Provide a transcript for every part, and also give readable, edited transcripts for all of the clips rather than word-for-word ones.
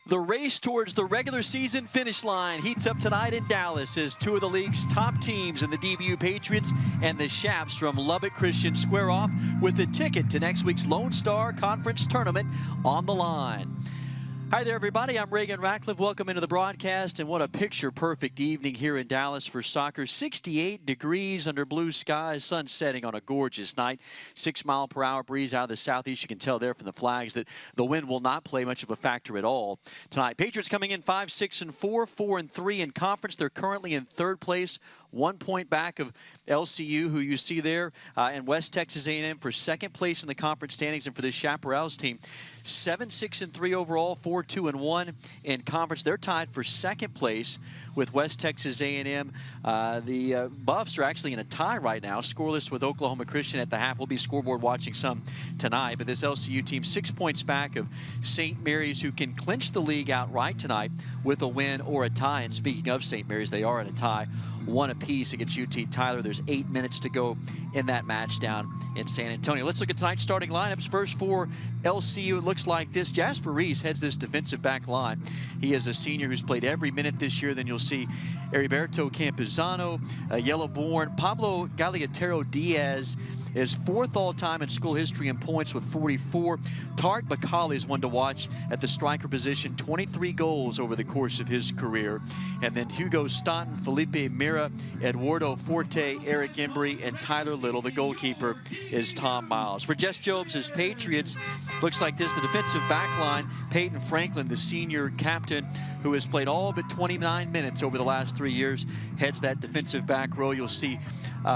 The race towards the regular season finish line heats up tonight in Dallas as two of the league's top teams in the DBU Patriots and the Shaps from Lubbock Christian square off with the ticket to next week's Lone Star Conference Tournament on the line. Hi there, everybody. I'm Reagan Ratcliffe. Welcome into the broadcast, and what a picture-perfect evening here in Dallas for soccer. 68 degrees under blue skies, sun setting on a gorgeous night. 6-mile-per-hour breeze out of the southeast. You can tell there from the flags that the wind will not play much of a factor at all tonight. Patriots coming in 5-6-4, 4-3 in conference. They're currently in third place, 1 point back of LCU, who you see there, and West Texas A&M for second place in the conference standings. And for the Chaparrals team, 7-6-3 overall, 4-2-1 in conference. They're tied for second place with West Texas A&M. The Buffs are actually in a tie right now, scoreless with Oklahoma Christian at the half. We'll be scoreboard watching some tonight, but this LCU team 6 points back of St. Mary's, who can clinch the league outright tonight with a win or a tie. And speaking of St. Mary's, they are in a tie, 1 apiece against UT Tyler. There's 8 minutes to go in that match down in San Antonio. Let's look at tonight's starting lineups. First for LCU, it looks like this. Jasper Reese heads this defensive back line. He is a senior who's played every minute this year. Then you'll see Heriberto Campuzano, Yellowborn. Pablo Galeotero Diaz is 4th all-time in school history in points with 44. Tarek Bakali is one to watch at the striker position, 23 goals over the course of his career. And then Hugo Staunton, Felipe Mira, Eduardo Forte, Eric Embry, and Tyler Little. The goalkeeper is Tom Miles. For Jess Jobs' Patriots, looks like this. The defensive back line, Peyton Franklin, the senior captain, who has played all but 29 minutes over the last 3 years, heads that defensive back row. You'll see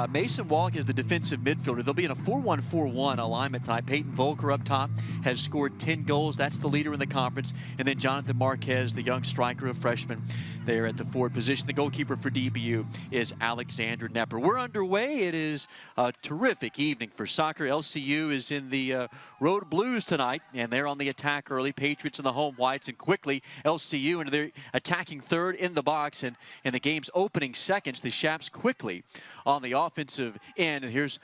Mason Wallach is the defensive midfielder. They'll be in a 4-1-4-1 alignment tonight. Peyton Volker up top has scored 10 goals. That's the leader in the conference. And then Jonathan Marquez, the young striker, a freshman, there at the forward position. The goalkeeper for DBU is Alexander Nepper. We're underway. It is a terrific evening for soccer. LCU is in the road blues tonight, and they're on the attack early. Patriots in the home whites, and quickly LCU into their attacking third in the box. And in the game's opening seconds, the Shaps quickly on the offensive end. And here's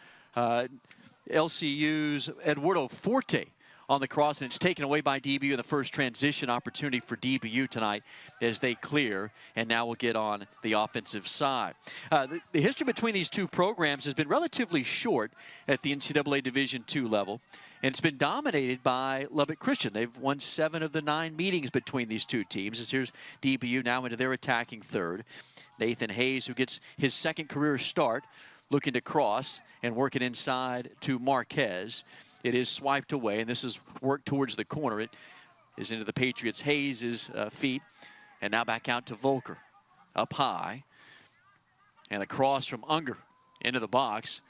LCU's Eduardo Forte on the cross, and it's taken away by DBU in the first transition opportunity for DBU tonight as they clear, and now we'll get on the offensive side. The history between these two programs has been relatively short at the NCAA Division II level, and it's been dominated by Lubbock Christian. They've won 7 of the 9 meetings between these two teams. As here's DBU now into their attacking third. Nathan Hayes, who gets his second career start, looking to cross and work it inside to Marquez. It is swiped away, and this is work towards the corner. It is into the Patriots' Hayes' feet, and now back out to Volker. Up high, and the cross from Unger into the box.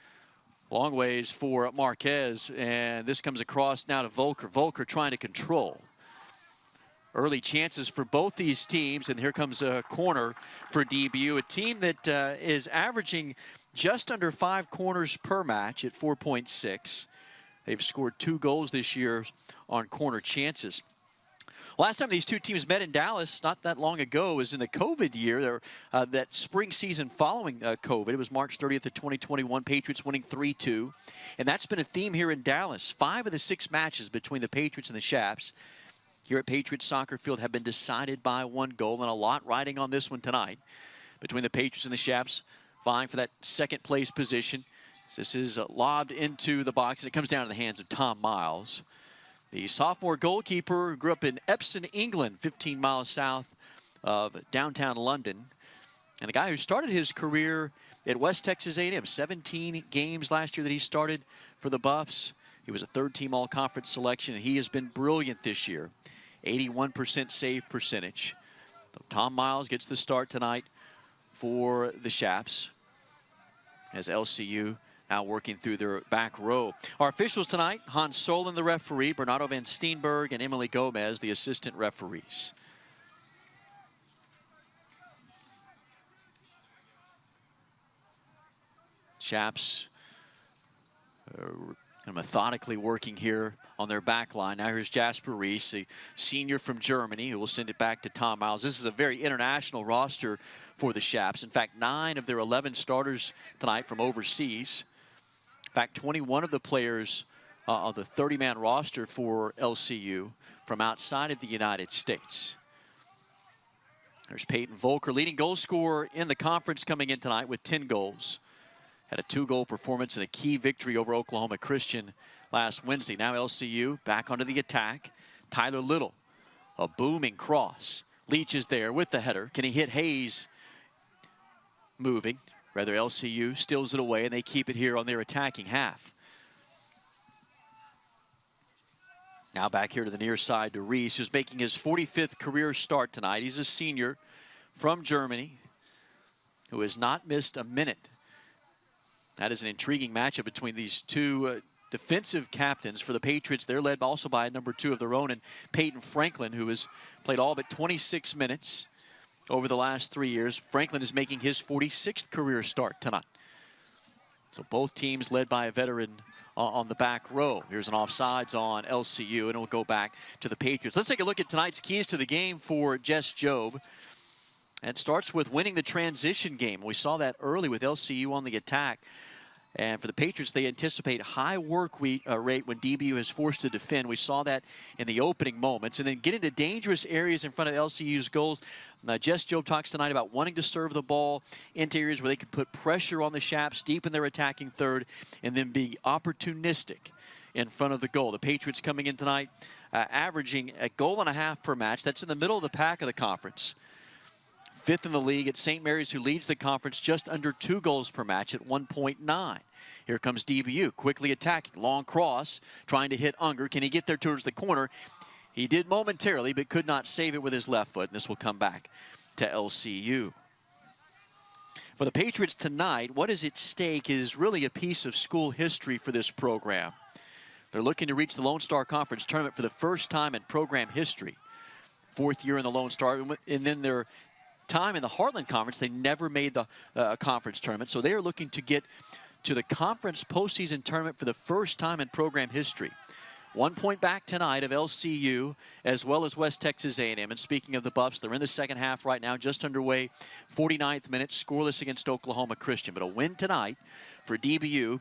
Long ways for Marquez, and this comes across now to Volker. Volker trying to control. Early chances for both these teams, and here comes a corner for DBU, a team that is averaging just under 5 corners per match at 4.6. They've scored 2 goals this year on corner chances. Last time these two teams met in Dallas, not that long ago, was in the COVID year, that spring season following COVID. It was March 30th of 2021, Patriots winning 3-2. And that's been a theme here in Dallas. 5 of the 6 matches between the Patriots and the Shaps here at Patriots Soccer Field have been decided by 1 goal, and a lot riding on this one tonight between the Patriots and the Shaps, vying for that second place position. This is lobbed into the box, and it comes down to the hands of Tom Miles, the sophomore goalkeeper who grew up in Epsom, England, 15 miles south of downtown London, and the guy who started his career at West Texas A&M. 17 games last year that he started for the Buffs. He was a third-team all-conference selection, and he has been brilliant this year. 81% save percentage. So Tom Miles gets the start tonight for the Shaps as LCU now working through their back row. Our officials tonight, Hans Solon, the referee, Bernardo Van Steenberg, and Emily Gomez, the assistant referees. Shaps methodically working here on their back line. Now here's Jasper Reese, a senior from Germany, who will send it back to Tom Miles. This is a very international roster for the Shaps. In fact, 9 of their 11 starters tonight from overseas. In fact, 21 of the players of the 30-man roster for LCU from outside of the United States. There's Peyton Volker, leading goal scorer in the conference coming in tonight with 10 goals. Had a 2-goal performance and a key victory over Oklahoma Christian last Wednesday. Now LCU back onto the attack. Tyler Little, a booming cross. Leach is there with the header. Can he hit Hayes? Moving. Rather, LCU steals it away, and they keep it here on their attacking half. Now back here to the near side to Reese, who's making his 45th career start tonight. He's a senior from Germany who has not missed a minute. That is an intriguing matchup between these two defensive captains for the Patriots. They're led also by number 2 of their own, and Peyton Franklin, who has played all but 26 minutes over the last 3 years. Franklin is making his 46th career start tonight. So both teams led by a veteran on the back row. Here's an offsides on LCU, and it'll go back to the Patriots. Let's take a look at tonight's keys to the game for Jess Jobe. And it starts with winning the transition game. We saw that early with LCU on the attack. And for the Patriots, they anticipate high work rate when DBU is forced to defend. We saw that in the opening moments. And then get into dangerous areas in front of LCU's goals. Jess Jobe talks tonight about wanting to serve the ball into areas where they can put pressure on the Shaps deep in their attacking third and then be opportunistic in front of the goal. The Patriots coming in tonight averaging a goal and a half per match. That's in the middle of the pack of the conference. 5th in the league at St. Mary's, who leads the conference just under 2 goals per match at 1.9. Here comes DBU, quickly attacking. Long cross, trying to hit Unger. Can he get there towards the corner? He did momentarily, but could not save it with his left foot. And this will come back to LCU. For the Patriots tonight, what is at stake is really a piece of school history for this program. They're looking to reach the Lone Star Conference tournament for the first time in program history. 4th year in the Lone Star, and then their time in the Heartland Conference, they never made the conference tournament. So they are looking to get to the conference postseason tournament for the first time in program history. 1 point back tonight of LCU as well as West Texas A&M. And speaking of the Buffs, they're in the second half right now, just underway, 49th minute, scoreless against Oklahoma Christian. But a win tonight for DBU,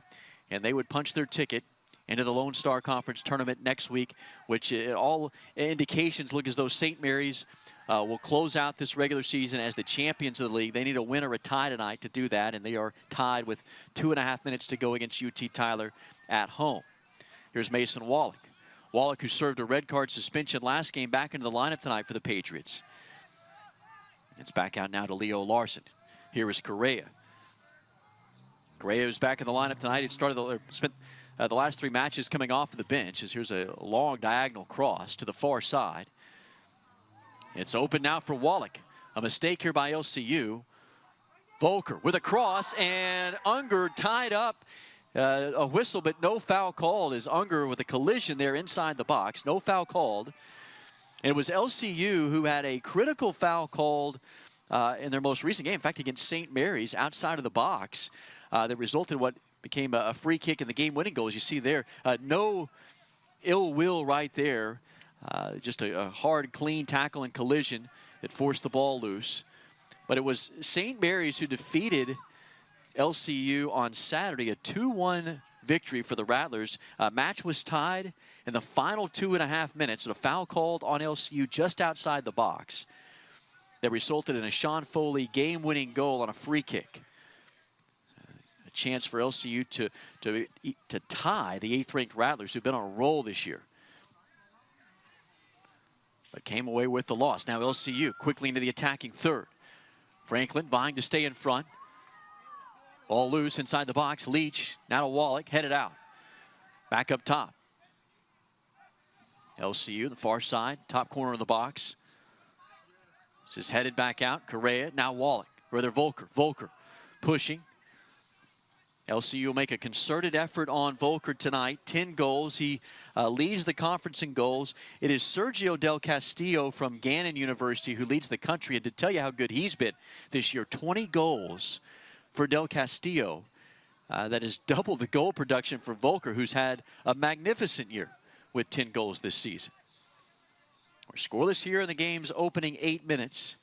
and they would punch their ticket into the Lone Star Conference tournament next week, which all indications look as though St. Mary's will close out this regular season as the champions of the league. They need a win or a tie tonight to do that, and they are tied with 2.5 minutes to go against UT Tyler at home. Here's Mason Wallach. Wallach, who served a red card suspension last game, back into the lineup tonight for the Patriots. It's back out now to Leo Larson. Here is Correa. Correa is back in the lineup tonight. It spent the last 3 matches coming off of the bench. As here's a long diagonal cross to the far side. It's open now for Wallach. A mistake here by LCU. Volker with a cross, and Unger tied up. A whistle, but no foul called as Unger with a collision there inside the box. No foul called. And it was LCU who had a critical foul called in their most recent game. In fact, against St. Mary's outside of the box that resulted in what became a free kick and the game-winning goal, as you see there. No ill will right there. Just a hard, clean tackle and collision that forced the ball loose. But it was St. Mary's who defeated LCU on Saturday, a 2-1 victory for the Rattlers. Match was tied in the final 2.5 minutes. A foul called on LCU just outside the box that resulted in a Sean Foley game-winning goal on a free kick. A chance for LCU to tie the 8th-ranked Rattlers, who've been on a roll this year, but came away with the loss. Now LCU quickly into the attacking third. Franklin vying to stay in front. Ball loose inside the box. Leach, now to Wallach, headed out. Back up top. LCU, the far side, top corner of the box. This is headed back out. Correa, now Wallach, rather Volker. Volker pushing. LCU will make a concerted effort on Volker tonight. 10 goals. He leads the conference in goals. It is Sergio Del Castillo from Gannon University who leads the country. And to tell you how good he's been this year, 20 goals for Del Castillo. That is double the goal production for Volker, who's had a magnificent year with 10 goals this season. We're scoreless here in the game's opening 8 minutes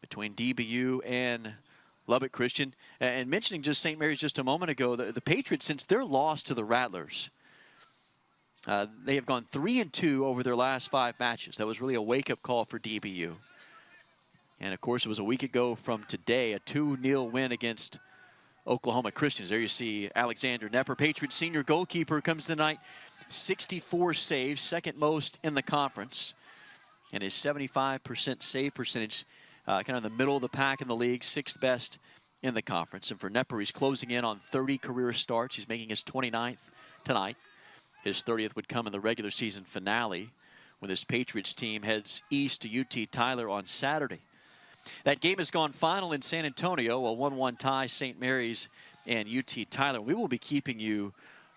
between DBU and Lubbock Christian. And mentioning just St. Mary's just a moment ago, the Patriots, since their loss to the Rattlers, they have gone 3-2 over their last 5 matches. That was really a wake-up call for DBU. And of course, it was a week ago from today, a 2-0 win against Oklahoma Christians. There you see Alexander Nepper, Patriots senior goalkeeper, comes tonight, 64 saves, second most in the conference. And his 75% save percentage, kind of in the middle of the pack in the league, 6th best in the conference. And for Nepper, he's closing in on 30 career starts. He's making his 29th tonight. His 30th would come in the regular season finale when this Patriots team heads east to UT Tyler on Saturday. That game has gone final in San Antonio, a 1-1 tie, St. Mary's and UT Tyler. We will be keeping you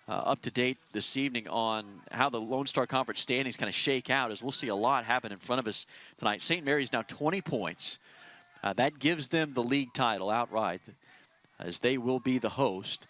up to date this evening on how the Lone Star Conference standings kind of shake out, as we'll see a lot happen in front of us tonight. St. Mary's now 20 points. That gives them the league title outright, as they will be the host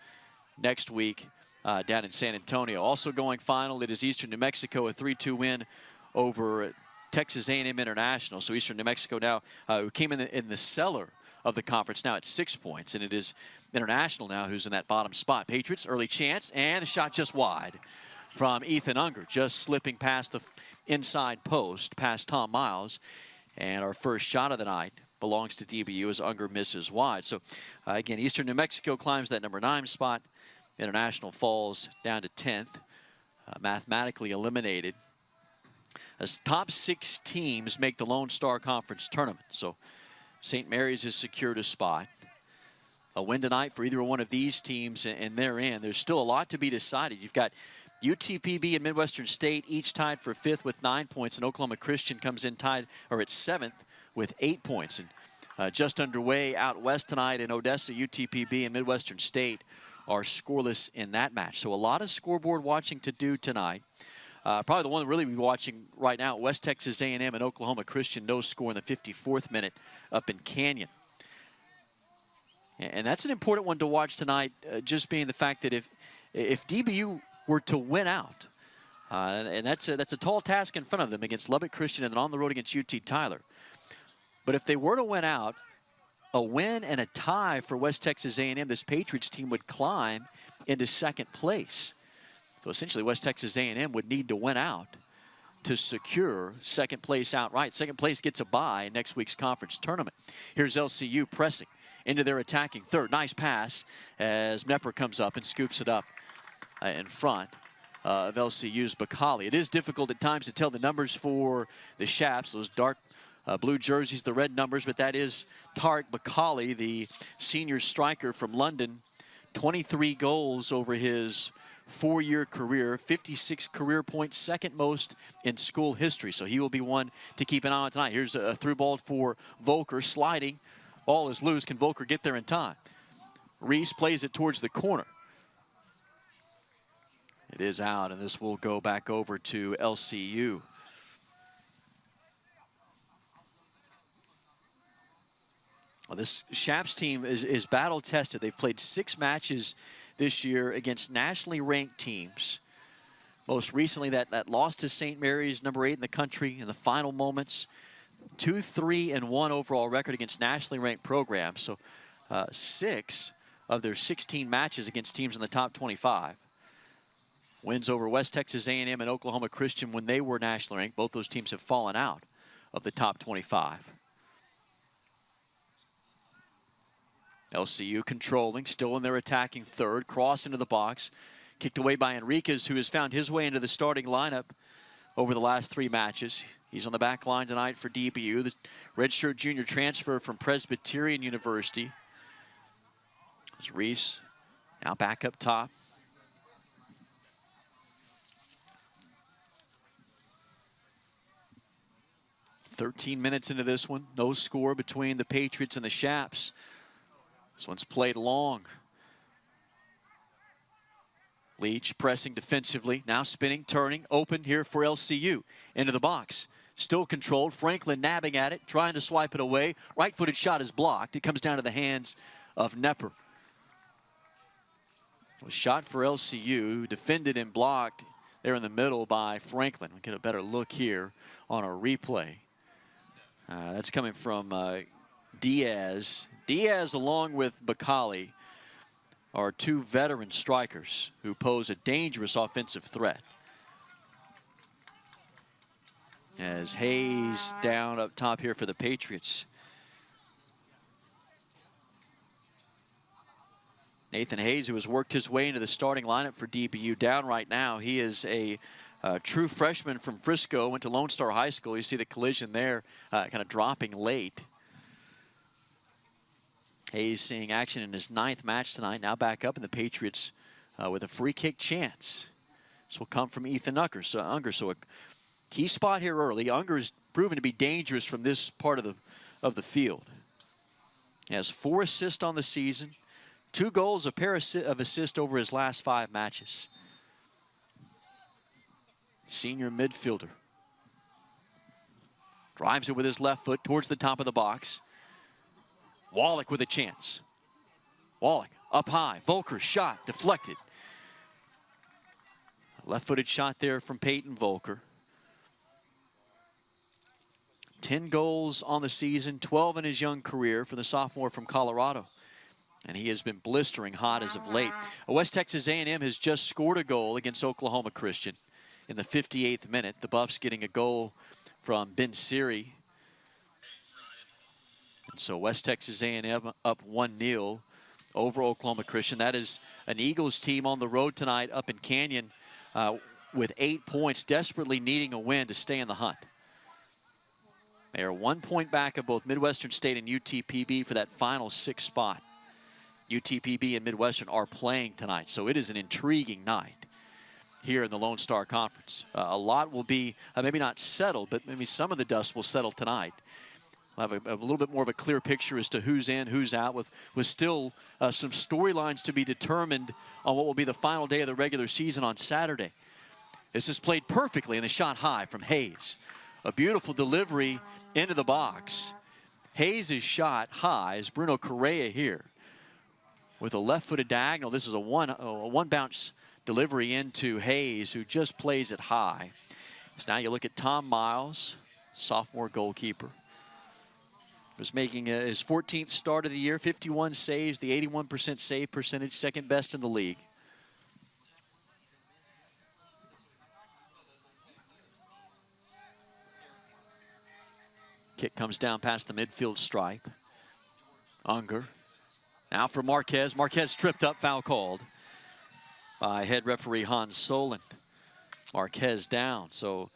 next week down in San Antonio. Also going final, it is Eastern New Mexico, a 3-2 win over Texas A&M International. So Eastern New Mexico now, who came in the cellar of the conference, now at 6 points, and it is International now who's in that bottom spot. Patriots, early chance, and the shot just wide from Ethan Unger, just slipping past the inside post, past Tom Miles. And our first shot of the night belongs to DBU as Unger misses wide. So again, Eastern New Mexico climbs that number 9 spot. International falls down to 10th, mathematically eliminated, as top 6 teams make the Lone Star Conference tournament. So St. Mary's has secured a spot. A win tonight for either one of these teams, and they're in. There's still a lot to be decided. You've got UTPB and Midwestern State each tied for 5th with 9 points, and Oklahoma Christian comes in tied, or at 7th with 8 points. And just underway out west tonight in Odessa, UTPB and Midwestern State are scoreless in that match. So a lot of scoreboard watching to do tonight. Probably the one that really we'll be watching right now, West Texas A&M and Oklahoma Christian, no score in the 54th minute up in Canyon. And that's an important one to watch tonight, just being the fact that if DBU were to win out, and that's a tall task in front of them against Lubbock Christian and then on the road against UT Tyler. But if they were to win out, a win and a tie for West Texas A&M, this Patriots team would climb into 2nd place. So essentially, West Texas A&M would need to win out to secure 2nd place outright. 2nd place gets a bye in next week's conference tournament. Here's LCU pressing into their attacking third. Nice pass as Nepper comes up and scoops it up in front of LCU's Bacali. It is difficult at times to tell the numbers for the Shaps, those dark blue jerseys, the red numbers, but that is Tarek Bacali, the senior striker from London. 23 goals over his 4-year career, 56 career points, 2nd most in school history. So he will be one to keep an eye on tonight. Here's a through ball for Volker, sliding. Ball is loose. Can Volker get there in time? Reese plays it towards the corner. It is out, and this will go back over to LCU. Well, this Shaps team is battle-tested. They've played 6 matches this year against nationally ranked teams. Most recently, that loss to St. Mary's, number 8 in the country, in the final moments. 2-3-1 overall record against nationally ranked programs. So 6 of their 16 matches against teams in the top 25. Wins over West Texas A&M and Oklahoma Christian when they were nationally ranked. Both those teams have fallen out of the top 25. LCU controlling, still in their attacking third. Cross into the box. Kicked away by Enriquez, who has found his way into the starting lineup over the last 3 matches. He's on the back line tonight for DBU, the redshirt junior transfer from Presbyterian University. It's Reese now back up top. "13 minutes into this one, no score between the Patriots and the Shaps. This one's played long. Leach pressing defensively, now spinning, turning, open here for LCU. Into the box, still controlled. Franklin nabbing at it, trying to swipe it away. Right-footed shot is blocked. It comes down to the hands of Nepper. It was shot for LCU, defended and blocked there in the middle by Franklin. We'll get a better look here on a replay. That's coming from Diaz. Diaz, along with Bacali, are 2 veteran strikers who pose a dangerous offensive threat. As Hayes down up top here for the Patriots. Nathan Hayes, who has worked his way into the starting lineup for DBU, down right now. He is a true freshman from Frisco, went to Lone Star High School. You see the collision there, kind of dropping late. Hayes seeing action in his 9th match tonight, now back up in the Patriots with a free kick chance. This will come from Ethan Unger. So a key spot here early. Unger is proven to be dangerous from this part of the field. He has 4 assists on the season, 2 goals, a pair of assists over his last 5 matches. Senior midfielder. Drives it with his left foot towards the top of the box. Wallach with a chance. Wallach up high. Volker shot deflected. Left-footed shot there from Peyton Volker. 10 goals on the season, 12 in his young career for the sophomore from Colorado. And he has been blistering hot as of late. West Texas A&M has just scored a goal against Oklahoma Christian in the 58th minute. The Buffs getting a goal from Ben Siri. And so West Texas A&M up 1-0 over Oklahoma Christian. That is an Eagles team on the road tonight up in Canyon with 8 points, desperately needing a win to stay in the hunt. They are 1 point back of both Midwestern State and UTPB for that final 6th spot. UTPB and Midwestern are playing tonight, so it is an intriguing night here in the Lone Star Conference. A lot will be maybe not settled, but maybe some of the dust will settle tonight. We'll have a little bit more of a clear picture as to who's in, who's out, with still some storylines to be determined on what will be the final day of the regular season on Saturday. This is played perfectly, and the shot high from Hayes. A beautiful delivery into the box. Hayes' shot high is Bruno Correa here with a left-footed diagonal. This is a one bounce delivery into Hayes, who just plays it high. So now you look at Tom Miles, sophomore goalkeeper. Was making his 14th start of the year, 51 saves, the 81% save percentage, 2nd best in the league. Kick comes down past the midfield stripe. Unger. Now for Marquez. Marquez tripped up, foul called by head referee Hans Soland. Marquez down. So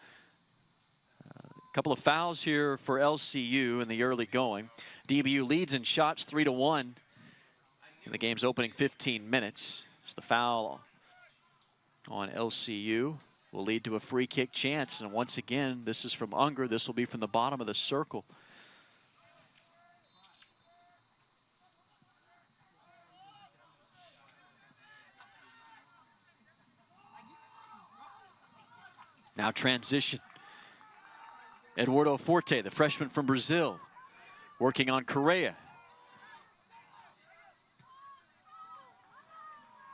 a couple of fouls here for LCU in the early going. DBU leads in shots 3-1 in the game's opening 15 minutes. It's the foul on LCU. Will lead to a free kick chance. And once again, this is from Unger. This will be from the bottom of the circle. Now transition. Eduardo Forte, the freshman from Brazil, working on Correa.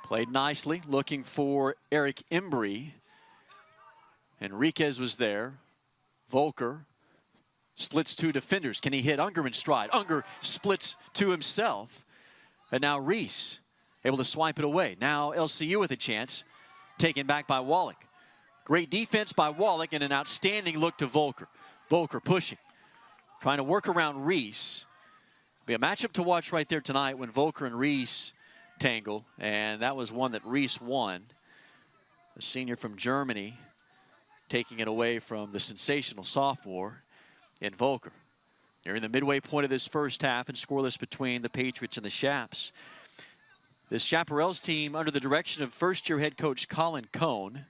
Played nicely, looking for Eric Embry. Enriquez was there. Volker splits 2 defenders. Can he hit Unger in stride? Unger splits to himself. And now Reese able to swipe it away. Now LCU with a chance, taken back by Wallach. Great defense by Wallach and an outstanding look to Volker. Volker pushing, trying to work around Reese. Be a matchup to watch right there tonight when Volker and Reese tangle. And that was one that Reese won. The senior from Germany, taking it away from the sensational sophomore in Volker. They're in the midway point of this first half and scoreless between the Patriots and the Chaps. This Chaparrals team under the direction of first-year head coach Colin Cohn,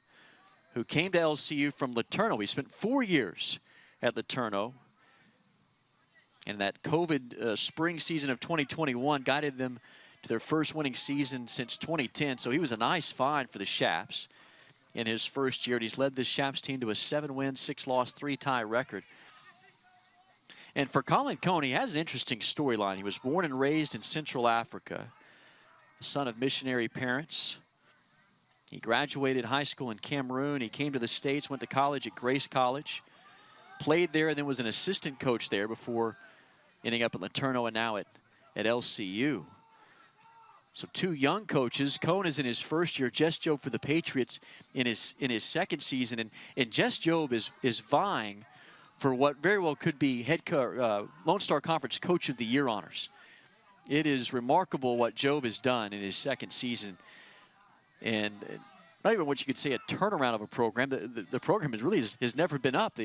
who came to LCU from Laterno. He spent 4 years at Laterno. And that COVID spring season of 2021 guided them to their first winning season since 2010. So he was a nice find for the Chaps in his first year. He's led this Chaps team to a 7-win, 6-loss, 3-tie record. And for Colin Cohn, he has an interesting storyline. He was born and raised in Central Africa, the son of missionary parents. He graduated high school in Cameroon. He came to the States, went to college at Grace College, played there, and then was an assistant coach there before ending up at Laterno and now at LCU. So 2 young coaches. Cohn is in his first year. Jess Jobe for the Patriots in his second season. And Jess Jobe is vying for what very well could be Lone Star Conference Coach of the Year honors. it is remarkable what Job has done in his second season. And not even what you could say a turnaround of a program. The program has never been up.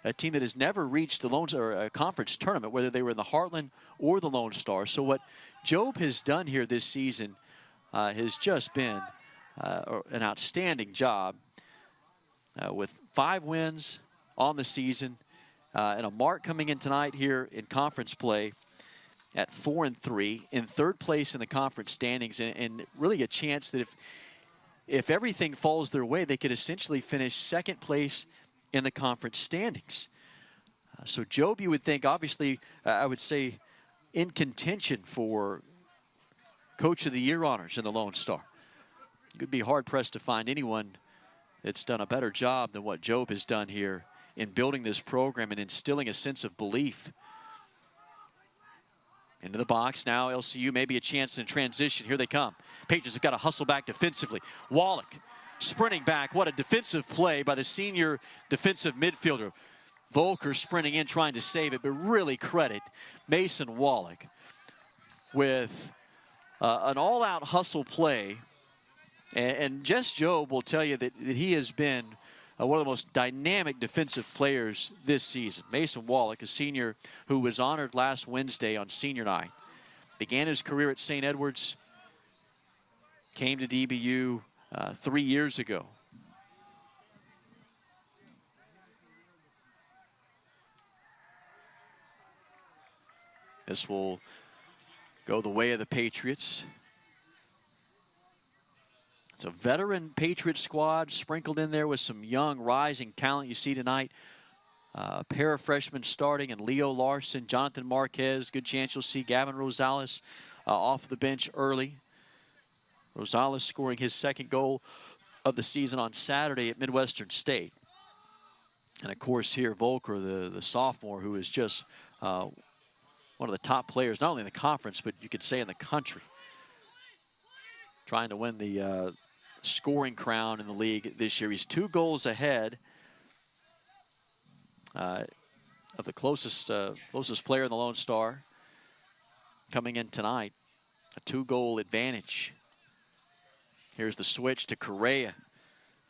A team that has never reached the Lone Star conference tournament, whether they were in the Heartland or the Lone Star. So what Job has done here this season has just been an outstanding job with 5 wins on the season and a mark coming in tonight here in conference play at 4-3, in 3rd place in the conference standings, and really a chance that if everything falls their way, they could essentially finish 2nd place in the conference standings. So Job, you would think, obviously, I would say, in contention for Coach of the Year honors in the Lone Star. You could be hard-pressed to find anyone that's done a better job than what Job has done here in building this program and instilling a sense of belief. Into the box now, LCU maybe a chance in transition. Here they come. Patriots have got to hustle back defensively. Wallach sprinting back. What a defensive play by the senior defensive midfielder. Volker sprinting in, trying to save it, but really credit Mason Wallach with an all-out hustle play. And Jess Job will tell you that he has been one of the most dynamic defensive players this season. Mason Wallach, a senior who was honored last Wednesday on senior night. Began his career at St. Edward's, came to DBU 3 years ago. This will go the way of the Patriots. It's a veteran Patriots squad sprinkled in there with some young, rising talent you see tonight. A pair of freshmen starting, and Leo Larson, Jonathan Marquez. Good chance you'll see Gavin Rosales off the bench early. Rosales scoring his 2nd goal of the season on Saturday at Midwestern State. And of course here, Volker, the sophomore, who is just one of the top players, not only in the conference, but you could say in the country. Trying to win the scoring crown in the league this year. He's 2 goals ahead of the closest player in the Lone Star coming in tonight. A 2-goal advantage. Here's the switch to Correa.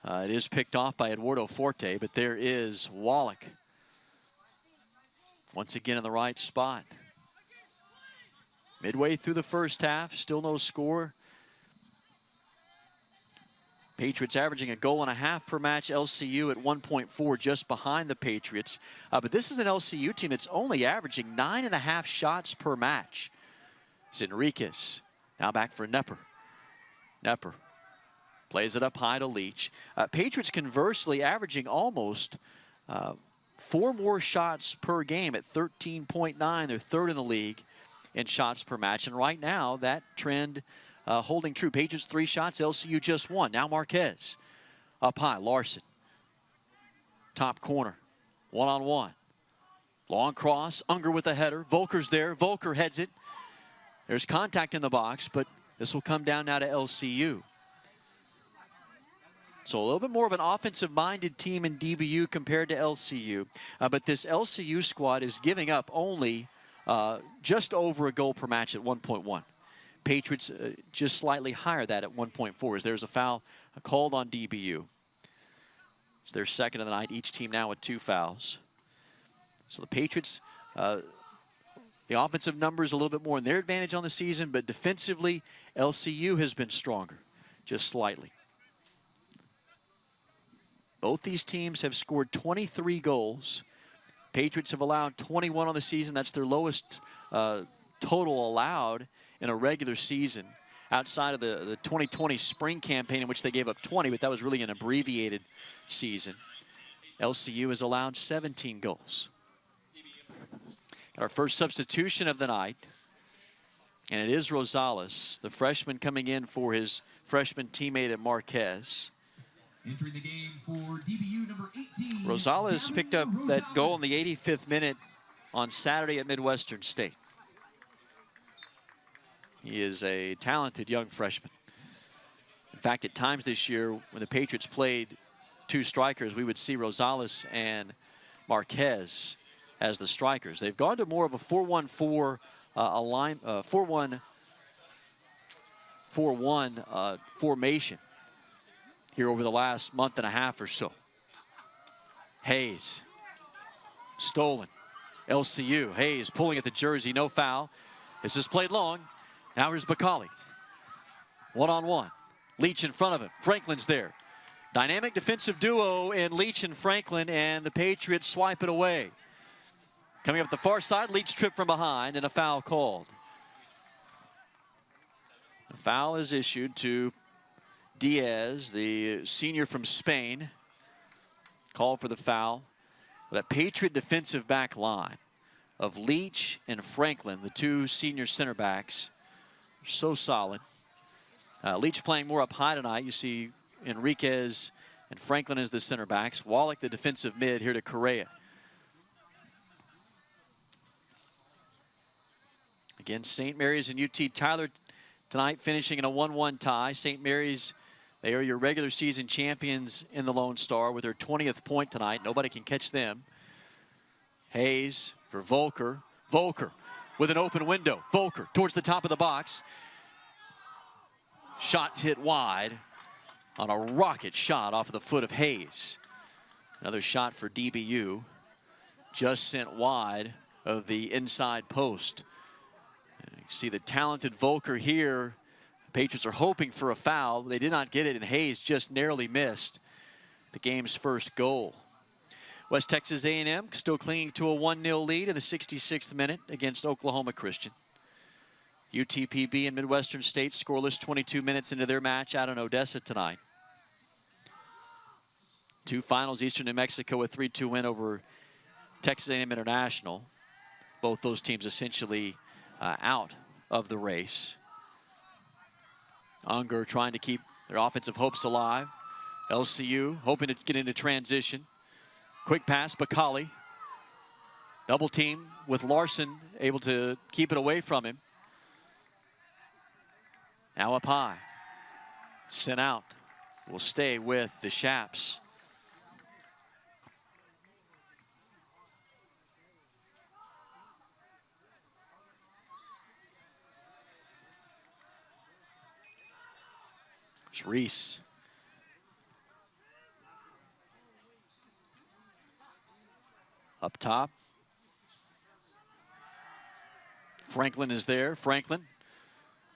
It is picked off by Eduardo Forte, but there is Wallach. Once again in the right spot. Midway through the first half, still no score. Patriots averaging 1.5 goals per match. LCU at 1.4, just behind the Patriots. But this is an LCU team that's only averaging 9.5 shots per match. It's Enriquez. Now back for Nepper. Nepper plays it up high to Leach. Patriots conversely averaging almost 4 more shots per game at 13.9. They're 3rd in the league in shots per match. And right now, that trend holding true. Patriots 3 shots, LCU just 1. Now Marquez up high. Larson. Top corner. 1-on-1. Long cross. Unger with a header. Volker's there. Volker heads it. There's contact in the box, but this will come down now to LCU. So a little bit more of an offensive-minded team in DBU compared to LCU. But this LCU squad is giving up only just over 1 goal per match at 1.1. Patriots just slightly higher that at 1.4 as there's a foul called on DBU. It's their 2nd of the night, each team now with 2 fouls. So the Patriots, the offensive numbers a little bit more in their advantage on the season, but defensively, LCU has been stronger, just slightly. Both these teams have scored 23 goals. Patriots have allowed 21 on the season. That's their lowest total allowed in a regular season outside of the 2020 spring campaign in which they gave up 20, but that was really an abbreviated season. LCU has allowed 17 goals. Got our first substitution of the night, and it is Rosales, the freshman coming in for his freshman teammate at Marquez. Entering the game for DBU number 18. Rosales picked up that goal in the 85th minute on Saturday at Midwestern State. He is a talented young freshman. In fact, at times this year, when the Patriots played 2 strikers, we would see Rosales and Marquez as the strikers. They've gone to more of a 4-1-4 a line 4-1 formation here over the last month and a half or so. Hayes, stolen. LCU, Hayes pulling at the jersey, no foul. This is played long. Now here's Bacali. One-on-one. Leach in front of him. Franklin's there. Dynamic defensive duo in Leach and Franklin, and the Patriots swipe it away. Coming up the far side, Leach tripped from behind, and a foul called. A foul is issued to Diaz, the senior from Spain. Called for the foul. That Patriot defensive back line of Leach and Franklin, the two senior center backs, are so solid. Leach playing more up high tonight. You see Enriquez and Franklin as the center backs. Wallach, the defensive mid, here to Correa. Again, St. Mary's and UT Tyler tonight finishing in a 1-1 tie. St. Mary's, they are your regular season champions in the Lone Star with their 20th point tonight. Nobody can catch them. Hayes for Volker. Volker with an open window. Volker towards the top of the box. Shot hit wide on a rocket shot off of the foot of Hayes. Another shot for DBU. Just sent wide of the inside post. And you see the talented Volker here. Patriots are hoping for a foul. They did not get it, and Hayes just narrowly missed the game's first goal. West Texas A&M still clinging to a 1-0 lead in the 66th minute against Oklahoma Christian. UTPB and Midwestern State scoreless 22 minutes into their match out in Odessa tonight. Two finals, Eastern New Mexico, a 3-2 win over Texas A&M International. Both those teams essentially out of the race. Unger trying to keep their offensive hopes alive. LCU hoping to get into transition. Quick pass, Bacali. Double team with Larson, able to keep it away from him. Now up high. Sent out. Will stay with the Shaps. It's Reese. Up top. Franklin is there. Franklin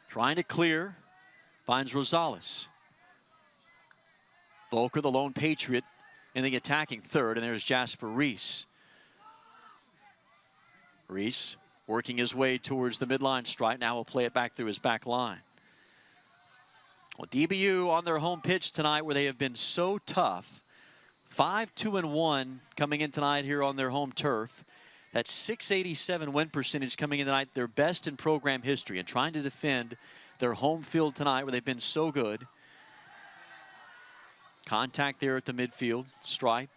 trying to clear. Finds Rosales. Volker, the lone Patriot, in the attacking third. And there's Jasper Reese. Reese working his way towards the midline stripe. Now will play it back through his back line. Well, DBU on their home pitch tonight, where they have been so tough. 5-2-1 coming in tonight here on their home turf. That .687 win percentage coming in tonight, their best in program history, and trying to defend their home field tonight where they've been so good. Contact there at the midfield stripe.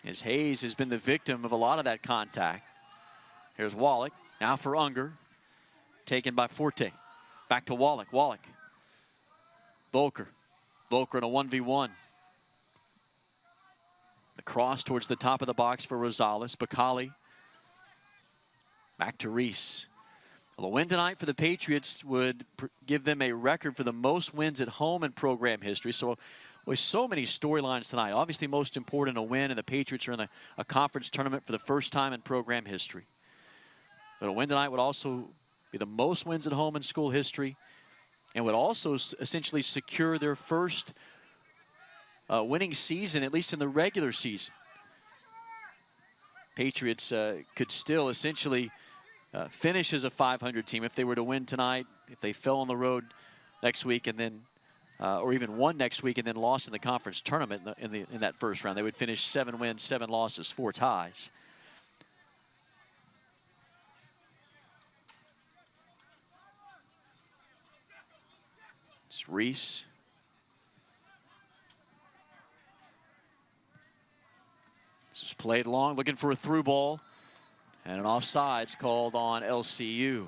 As Hayes has been the victim of a lot of that contact. Here's Wallach, now for Unger. Taken by Forte. Back to Wallach. Wallach. Volker. Volker in a 1v1. The cross towards the top of the box for Rosales. Bacali. Back to Reese. Well, a win tonight for the Patriots would give them a record for the most wins at home in program history. So with so many storylines tonight, obviously most important a win, and the Patriots are in a conference tournament for the first time in program history. But a win tonight would also be the most wins at home in school history, and would also essentially secure their first winning season, at least in the regular season. Patriots could still essentially finish as a 500 team if they were to win tonight, if they fell on the road next week and then, or even won next week and then lost in the conference tournament in that first round. They would finish 7 wins, 7 losses, 4 ties. It's Reese. This is played long, looking for a through ball. And an offsides called on LCU.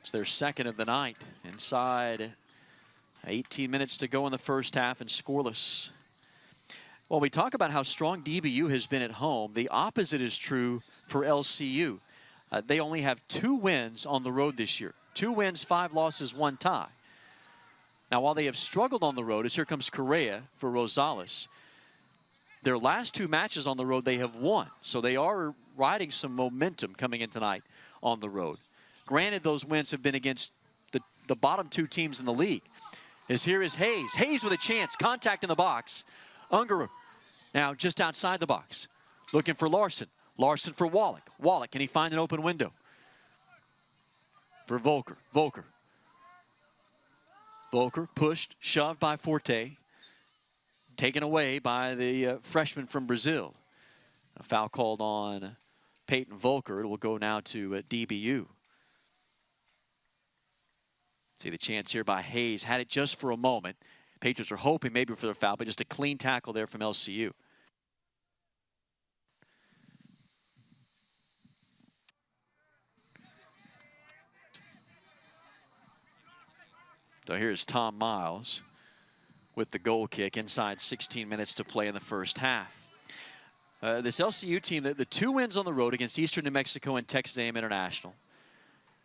It's their second of the night. Inside 18 minutes to go in the first half and scoreless. Well, we talk about how strong DBU has been at home. The opposite is true for LCU. They only have 2 wins on the road this year. 2 wins, 5 losses, 1 tie. Now, while they have struggled on the road, as here comes Correa for Rosales, their last 2 matches on the road they have won. So they are riding some momentum coming in tonight on the road. Granted, those wins have been against the bottom 2 teams in the league. As here is Hayes. Hayes with a chance. Contact in the box. Unger now just outside the box. Looking for Larson. Larson for Wallach. Wallach, can he find an open window? For Volker. Volker. Volker pushed, shoved by Forte. Taken away by the freshman from Brazil. A foul called on Peyton Volker. It will go now to DBU. See the chance here by Hayes. Had it just for a moment. Patriots are hoping maybe for the foul, but just a clean tackle there from LCU. So here's Tom Miles with the goal kick inside 16 minutes to play in the first half. This LCU team, the 2 wins on the road against Eastern New Mexico and Texas A&M International.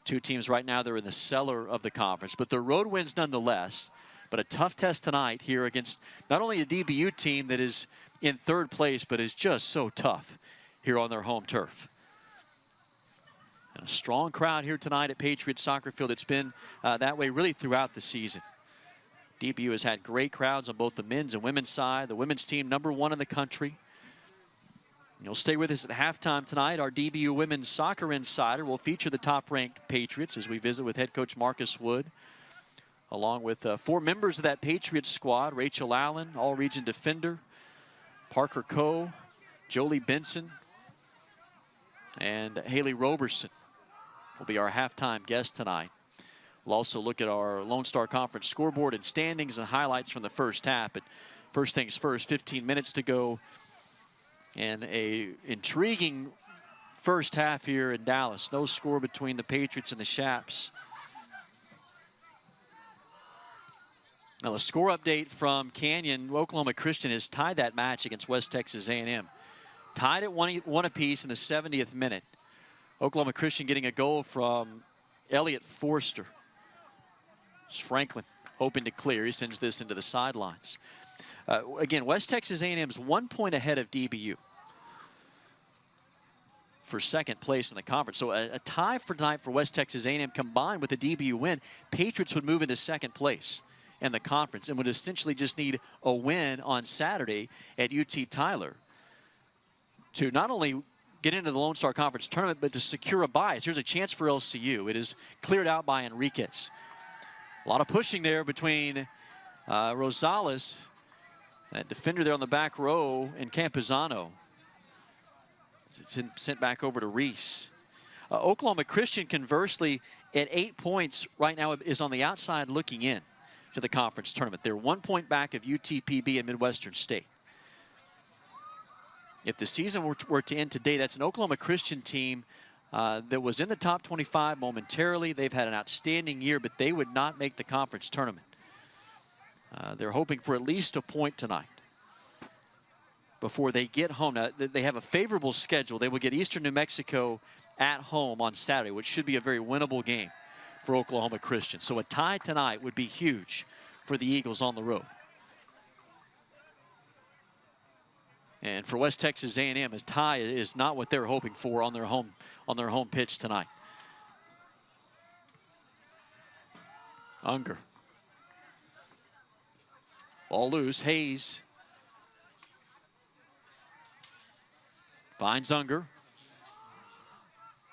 2 teams right now, they're in the cellar of the conference, but their road wins nonetheless. But a tough test tonight here against not only a DBU team that is in 3rd place, but is just so tough here on their home turf. And a strong crowd here tonight at Patriots Soccer Field. It's been that way really throughout the season. DBU has had great crowds on both the men's and women's side. The women's team #1 in the country. You'll stay with us at halftime tonight. Our DBU Women's Soccer Insider will feature the top-ranked Patriots as we visit with head coach Marcus Wood, along with 4 members of that Patriots squad: Rachel Allen, all-region defender, Parker Coe, Jolie Benson, and Haley Roberson will be our halftime guest tonight. We'll also look at our Lone Star Conference scoreboard and standings and highlights from the first half. But first things first, 15 minutes to go. And a intriguing first half here in Dallas. No score between the Patriots and the Shaps. Now the score update from Canyon. Oklahoma Christian has tied that match against West Texas A&M. Tied at 1 apiece in the 70th minute. Oklahoma Christian getting a goal from Elliott Forster. It's Franklin hoping to clear. He sends this into the sidelines. Again, West Texas A&M's 1 point ahead of DBU for 2nd place in the conference. So a tie for tonight for West Texas A&M combined with a DBU win, Patriots would move into 2nd place in the conference and would essentially just need a win on Saturday at UT Tyler to not only get into the Lone Star Conference tournament, but to secure a bye. Here's a chance for LCU. It is cleared out by Enriquez. A lot of pushing there between Rosales, that defender there on the back row, and Campuzano. It's sent back over to Reese. Oklahoma Christian, conversely, at 8 points right now is on the outside looking in to the conference tournament. They're 1 point back of UTPB and Midwestern State. If the season were to end today, that's an Oklahoma Christian team that was in the top 25 momentarily. They've had an outstanding year, but they would not make the conference tournament. They're hoping for at least a point tonight before they get home. Now, they have a favorable schedule. They will get Eastern New Mexico at home on Saturday, which should be a very winnable game for Oklahoma Christian. So a tie tonight would be huge for the Eagles on the road. And for West Texas A&M, a tie is not what they're hoping for on their home pitch tonight. Unger. Ball loose. Hayes finds Unger.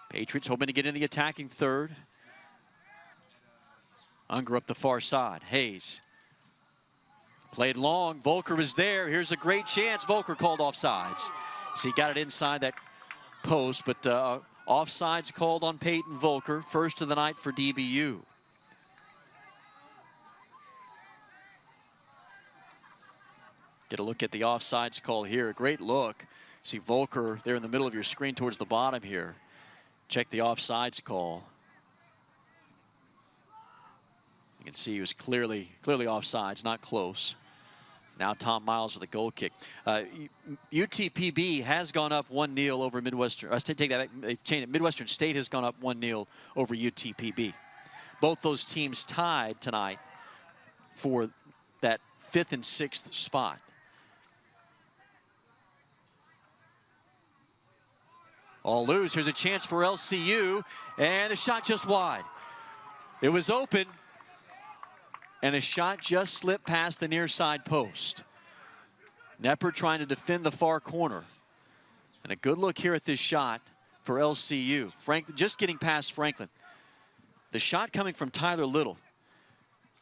Patriots hoping to get in the attacking 3rd. Unger up the far side. Hayes. Played long. Volker was there. Here's a great chance. Volker called offsides. So he got it inside that post, but offsides called on Peyton Volker. First of the night for DBU. Get a look at the offsides call here. A great look. See Volker there in the middle of your screen towards the bottom here. Check the offsides call. You can see he was clearly offsides, not close. Now Tom Miles with a goal kick. UTPB has gone up 1-0 over Midwestern. Take that back. They've changed it. Midwestern State has gone up 1-0 over UTPB. Both those teams tied tonight for that 5th and 6th spot. All loose. Here's a chance for LCU, and the shot just wide. It was open, and a shot just slipped past the near side post. Knepper trying to defend the far corner. And a good look here at this shot for LCU. Franklin just getting past Franklin. The shot coming from Tyler Little,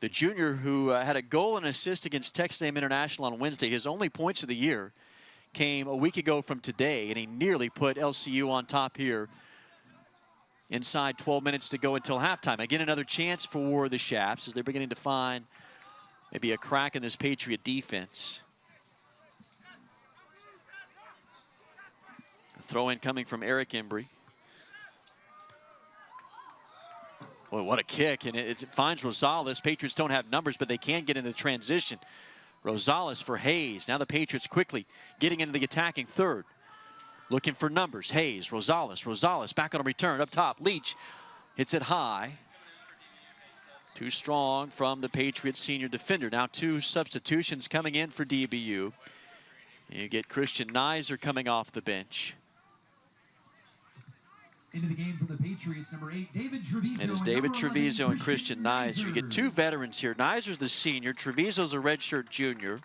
the junior who had a goal and assist against Texas A&M International on Wednesday. His only points of the year came a week ago from today, and he nearly put LCU on top here inside 12 minutes to go until halftime. Again, another chance for the Shaps as they're beginning to find maybe a crack in this Patriot defense. A throw in coming from Eric Embry. Boy, what a kick, and it finds Rosales. Patriots don't have numbers, but they can get into the transition. Rosales for Hayes. Now the Patriots quickly getting into the attacking third. Looking for numbers. Hayes, Rosales back on a return up top. Leach hits it high. Too strong from the Patriots senior defender. Now 2 substitutions coming in for DBU. You get Christian Nizer coming off the bench. Into the game for the Patriots, number 8, David Treviso. And it's David Treviso and Christian Nizer. You get 2 veterans here. Nizer's the senior. Treviso's a redshirt junior.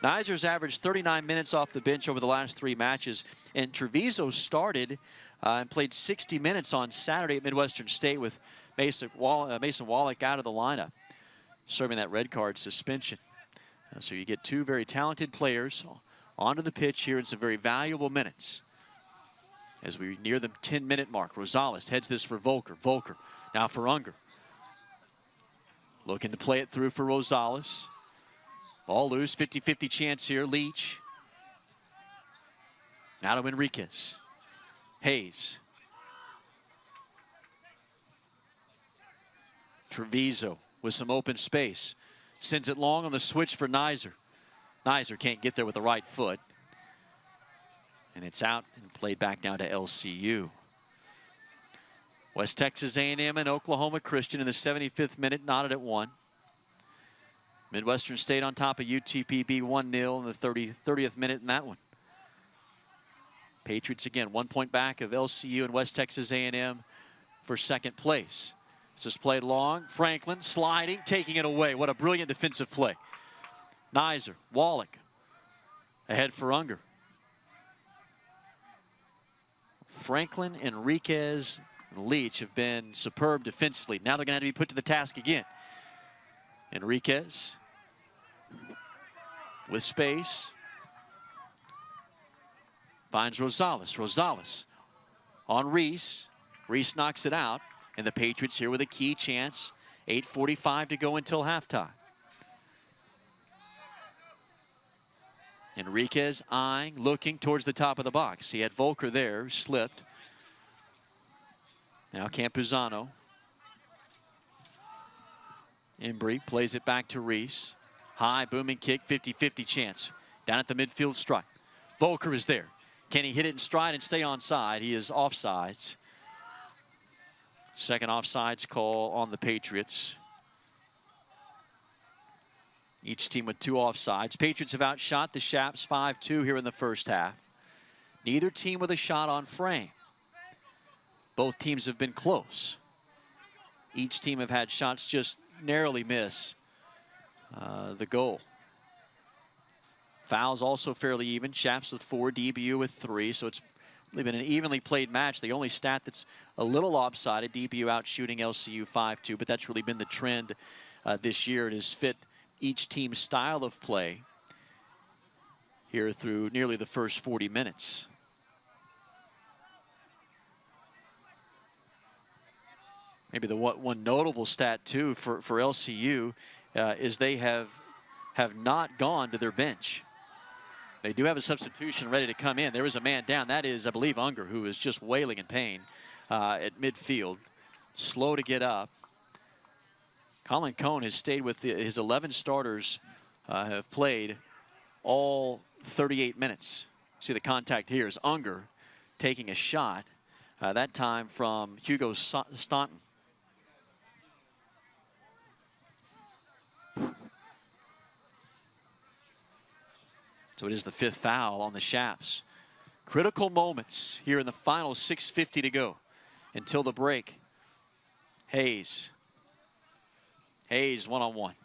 Nizer's averaged 39 minutes off the bench over the last 3 matches. And Treviso started and played 60 minutes on Saturday at Midwestern State with Mason Wallach out of the lineup, serving that red card suspension. So you get 2 very talented players onto the pitch here in some very valuable minutes. As we near the 10-minute mark, Rosales heads this for Volker. Volker now for Unger. Looking to play it through for Rosales. Ball loose, 50-50 chance here. Leach. Now to Enriquez. Hayes. Treviso with some open space. Sends it long on the switch for Nizer. Nizer can't get there with the right foot. And it's out and played back down to LCU. West Texas A&M and Oklahoma Christian in the 75th minute, knotted at 1. Midwestern State on top of UTPB 1-0 in the 30th minute in that one. Patriots again 1 point back of LCU and West Texas A&M for 2nd place. This is played long. Franklin sliding, taking it away. What a brilliant defensive play. Nizer, Wallach ahead for Unger. Franklin, Enriquez, and Leach have been superb defensively. Now they're going to have to be put to the task again. Enriquez with space. Finds Rosales. Rosales on Reese. Reese knocks it out. And the Patriots here with a key chance. 8:45 to go until halftime. Enriquez eyeing, looking towards the top of the box. He had Volker there, slipped. Now Campuzano. Embry plays it back to Reese. High, booming kick, 50-50 chance. Down at the midfield stripe. Volker is there. Can he hit it in stride and stay onside? He is offsides. Second offsides call on the Patriots. Each team with 2 offsides. Patriots have outshot the Shaps 5-2 here in the first half. Neither team with a shot on frame. Both teams have been close. Each team have had shots just narrowly miss the goal. Fouls also fairly even. Shaps with 4, DBU with 3, so it's really been an evenly played match. The only stat that's a little lopsided, DBU out shooting LCU 5-2, but that's really been the trend this year. It has fit each team's style of play here through nearly the first 40 minutes. Maybe the one notable stat too for LCU is they have not gone to their bench. They do have a substitution ready to come in. There is a man down. That is, I believe, Unger, who is just wailing in pain at midfield. Slow to get up. Colin Cohn has stayed with his 11 starters have played all 38 minutes. See the contact here is Unger taking a shot, that time from Hugo Staunton. So it is the 5th foul on the Shaps. Critical moments here in the final 6:50 to go until the break. Hayes one-on-one.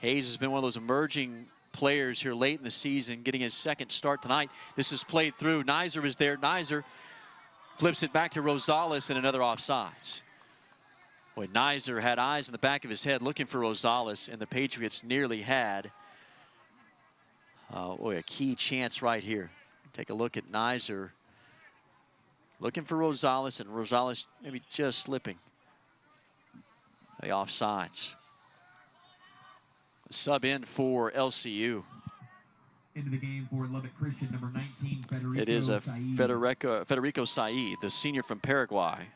Hayes has been one of those emerging players here late in the season, getting his 2nd start tonight. This is played through. Nizer is there. Nizer flips it back to Rosales and another offsides. Boy, Nizer had eyes in the back of his head looking for Rosales, and the Patriots nearly had a key chance right here. Take a look at Nizer looking for Rosales, and Rosales maybe just slipping the offsides. Sub in for LCU. Into the game for Lubbock Christian, number 19, Federico It is Said. Federico Said, the senior from Paraguay,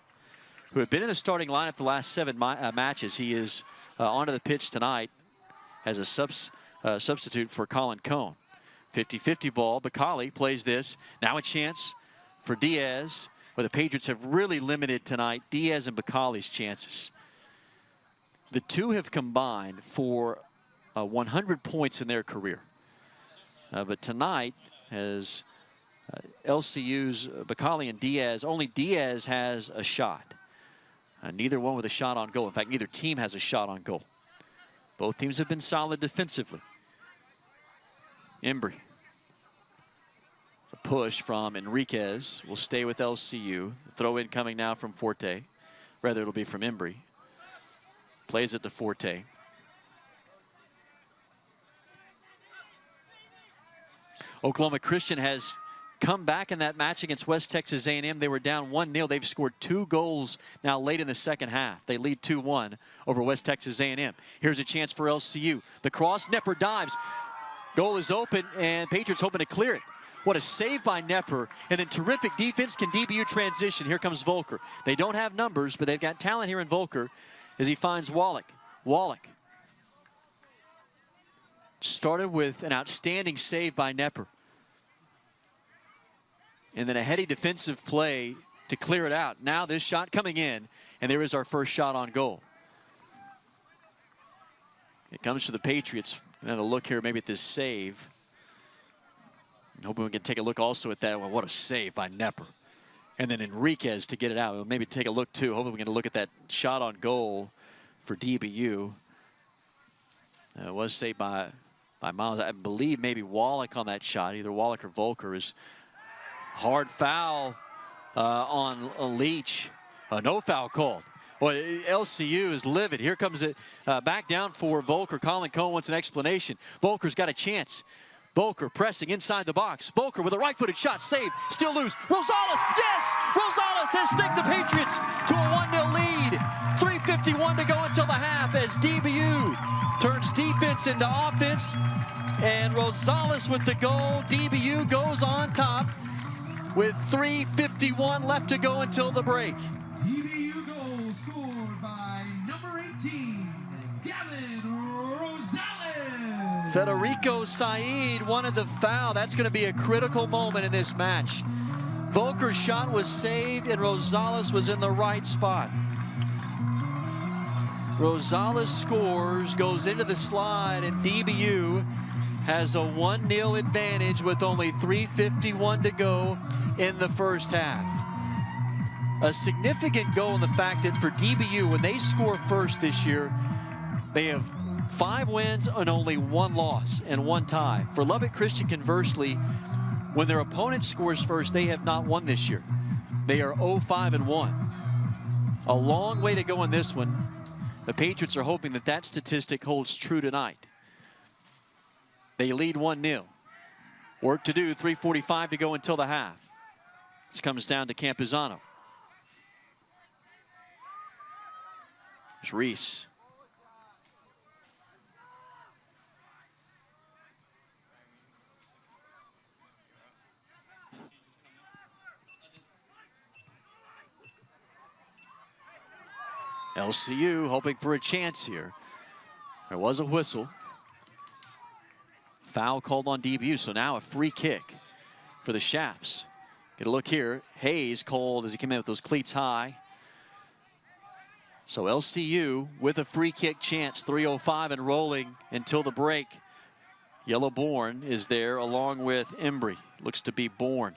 who had been in the starting lineup the last 7 matches. He is onto the pitch tonight as a substitute for Colin Cone. 50-50 ball. Bacali plays this. Now a chance for Diaz, where the Patriots have really limited tonight Diaz and Bacali's chances. The two have combined for 100 points in their career. But tonight, as LCU's Bacali and Diaz, only Diaz has a shot. Neither one with a shot on goal. In fact, neither team has a shot on goal. Both teams have been solid defensively. Embry. A push from Enriquez will stay with LCU. The throw in coming now from Forte. Rather, it'll be from Embry. Plays it to Forte. Oklahoma Christian has come back in that match against West Texas A&M. They were down 1-0. They've scored 2 goals now late in the 2nd half. They lead 2-1 over West Texas A&M. Here's a chance for LCU. The cross, Nepper dives. Goal is open, and Patriots hoping to clear it. What a save by Nepper, and then terrific defense. Can DBU transition? Here comes Volker. They don't have numbers, but they've got talent here in Volker as he finds Wallach. Wallach started with an outstanding save by Nepper. And then a heady defensive play to clear it out. Now this shot coming in, and there is our first shot on goal. It comes to the Patriots. Another look here maybe at this save. I'm hoping we can take a look also at that. Well, what a save by Nepper. And then Enriquez to get it out. We'll maybe take a look too. Hopefully we can look at that shot on goal for DBU. It was saved by Miles. I believe maybe Wallach on that shot. Either Wallach or Volker. Is hard foul on Leach. No foul called. Well, LCU is livid. Here comes it back down for Volker. Colin Cone wants an explanation. Volker's got a chance. Volker pressing inside the box. Volker with a right-footed shot, saved, still loose. Rosales, yes! Rosales has staked the Patriots to a 1-0 lead. 3:51 to go until the half as DBU turns defense into offense. And Rosales with the goal. DBU goes on top with 3:51 left to go until the break. DBU goal scored by number 18, Gavin Rosales. Federico Said wanted the foul. That's going to be a critical moment in this match. Volker's shot was saved, and Rosales was in the right spot. Rosales scores, goes into the slide, and DBU has a 1-0 advantage with only 3:51 to go in the first half. A significant goal in the fact that for DBU, when they score first this year, they have 5 wins and only 1 loss and 1 tie. For Lubbock Christian, conversely, when their opponent scores first, they have not won this year. They are 0-5-1. A long way to go in this one. The Patriots are hoping that that statistic holds true tonight. They lead 1-0. Work to do, 3:45 to go until the half. This comes down to Campuzano. There's Reese. LCU hoping for a chance here. There was a whistle. Foul called on DBU, so now a free kick for the Shaps. Get a look here. Hayes called as he came in with those cleats high. So LCU with a free kick chance, 3:05 and rolling until the break. Yellow Bourne is there along with Embry. Looks to be Bourne,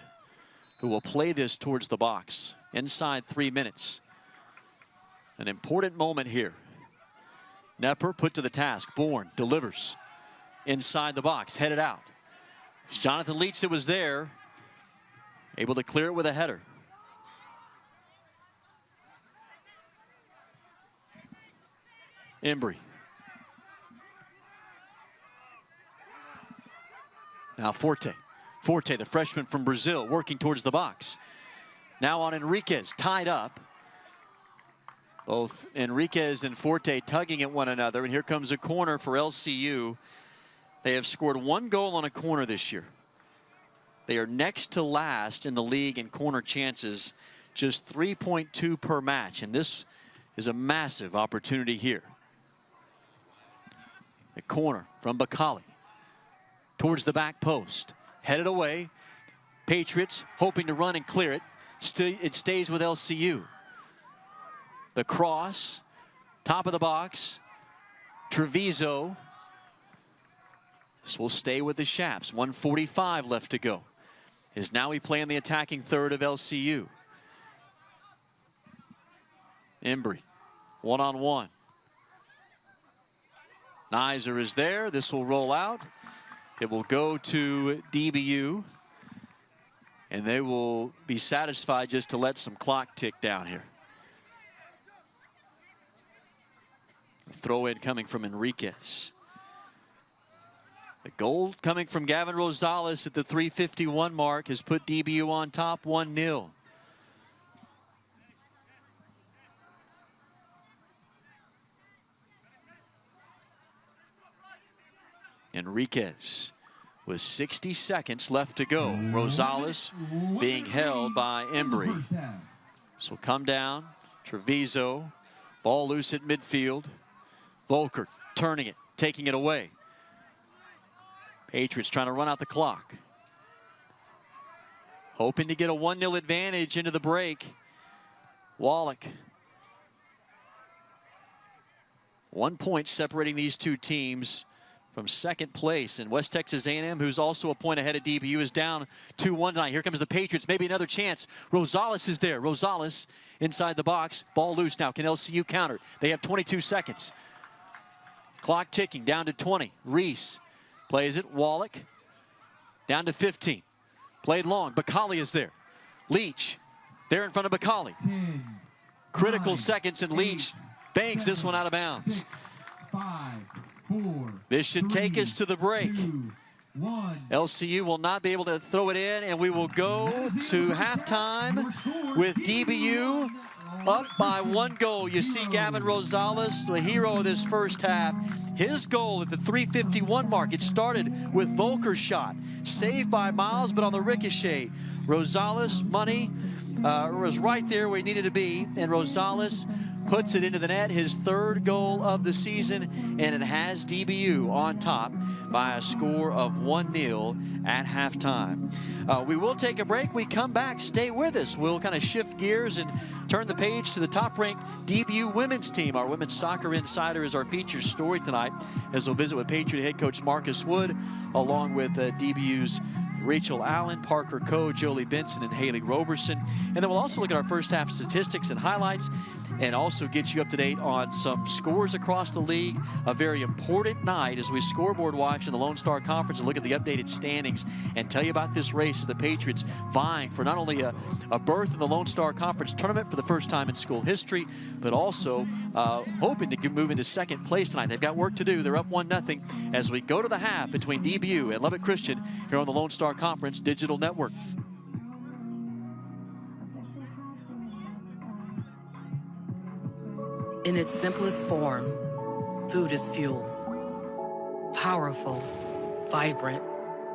who will play this towards the box inside 3 minutes. An important moment here. Nepper put to the task. Bourne delivers inside the box, headed out. It's Jonathan Leach that was there, able to clear it with a header. Embry. Now Forte. Forte, the freshman from Brazil, working towards the box. Now on Enriquez, tied up. Both Enriquez and Forte tugging at one another, and here comes a corner for LCU. They have scored 1 goal on a corner this year. They are next to last in the league in corner chances, just 3.2 per match, and this is a massive opportunity here. The corner from Bakali towards the back post, headed away. Patriots hoping to run and clear it. It stays with LCU. The cross, top of the box, Treviso. This will stay with the Shaps. 1:45 left to go. Is now he playing the attacking third of LCU. Embry, one-on-one. Nizer is there. This will roll out. It will go to DBU. And they will be satisfied just to let some clock tick down here. Throw in coming from Enriquez. The goal coming from Gavin Rosales at the 3:51 mark has put DBU on top 1-0. Enriquez with 60 seconds left to go. Rosales being held by Embry. So come down, Treviso, ball loose at midfield. Volker turning it, taking it away. Patriots trying to run out the clock. Hoping to get a 1-0 advantage into the break. Wallach. 1 point separating these two teams from second place. And West Texas A&M, who's also a point ahead of DBU, is down 2-1 tonight. Here comes the Patriots, maybe another chance. Rosales is there. Rosales inside the box. Ball loose now. Can LCU counter? They have 22 seconds. Clock ticking down to 20. Reese plays it. Wallach down to 15. Played long. Bakali is there. Leach there in front of Bakali. Critical seconds, and Leach banks this one out of bounds. 6, 5, 4, this should take us to the break. 2, 1. LCU will not be able to throw it in, and we will go to halftime with DBU up by 1 goal. You see Gavin Rosales, the hero of this first half. His goal at the 3:51 mark. It started with Volker's shot. Saved by Miles, but on the ricochet. Rosales, money, was right there where he needed to be, and Rosales puts it into the net, his 3rd goal of the season, and it has DBU on top by a score of 1-0 at halftime. We will take a break. We come back, stay with us. We'll kind of shift gears and turn the page to the top-ranked DBU women's team. Our women's soccer insider is our featured story tonight, as we'll visit with Patriot head coach Marcus Wood, along with DBU's Rachel Allen, Parker Coe, Jolie Benson, and Haley Roberson. And then we'll also look at our first half statistics and highlights, and also get you up to date on some scores across the league. A very important night as we scoreboard watch in the Lone Star Conference and look at the updated standings and tell you about this race as the Patriots vying for not only a berth in the Lone Star Conference tournament for the first time in school history, but also hoping to move into second place tonight. They've got work to do. They're up 1-0 as we go to the half between DBU and Lubbock Christian here on the Lone Star Conference Digital Network. In its simplest form, food is fuel. Powerful, vibrant,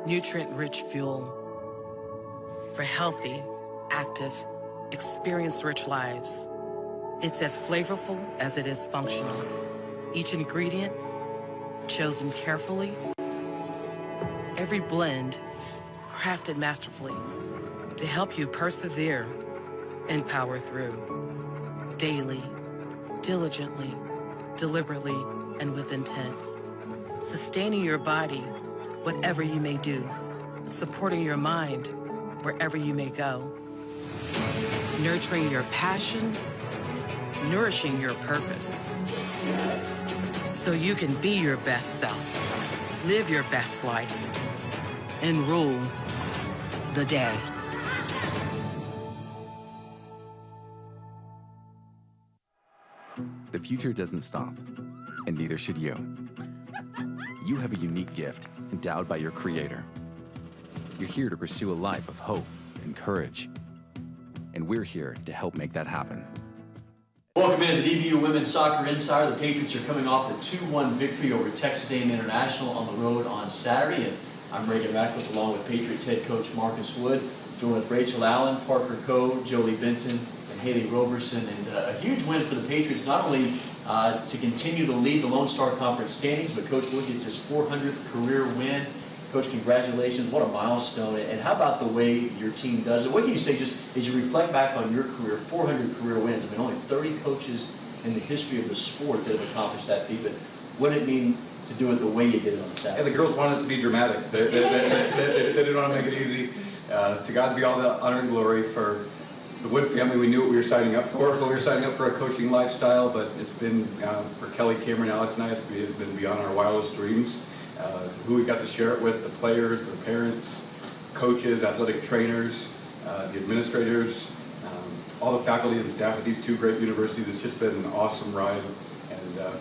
nutrient-rich fuel for healthy, active, experience-rich lives. It's as flavorful as it is functional. Each ingredient chosen carefully Every blend crafted masterfully to help you persevere and power through. Daily, diligently, deliberately, and with intent. Sustaining your body, whatever you may do. Supporting your mind, wherever you may go. Nurturing your passion, nourishing your purpose. So you can be your best self, live your best life, and rule the day. The future doesn't stop, and neither should you. You have a unique gift endowed by your Creator. You're here to pursue a life of hope and courage, and we're here to help make that happen. Welcome into the DBU Women's Soccer Insider. The Patriots are coming off the 2-1 victory over Texas A&M International on the road on Saturday, and I'm Reagan Ratcliffe along with Patriots head coach Marcus Wood, joined with Rachel Allen, Parker Coe, Jolie Benson, and Haley Roberson. And a huge win for the Patriots, not only to continue to lead the Lone Star Conference standings, but Coach Wood gets his 400th career win. Coach, congratulations. What a milestone. And how about the way your team does it? What can you say just as you reflect back on your career, 400 career wins? I mean, only 30 coaches in the history of the sport that have accomplished that feat, but what did it mean to do it the way you did it on Saturday? Yeah, the girls wanted it to be dramatic. They didn't want to make it easy. To God be all the honor and glory. For the Wood family, we knew what we were signing up for. We were signing up for a coaching lifestyle, but it's been, for Kelly, Cameron, Alex, and I, it's been beyond our wildest dreams. Who we got to share it with, the players, the parents, coaches, athletic trainers, the administrators, all the faculty and staff at these two great universities. It's just been an awesome ride, and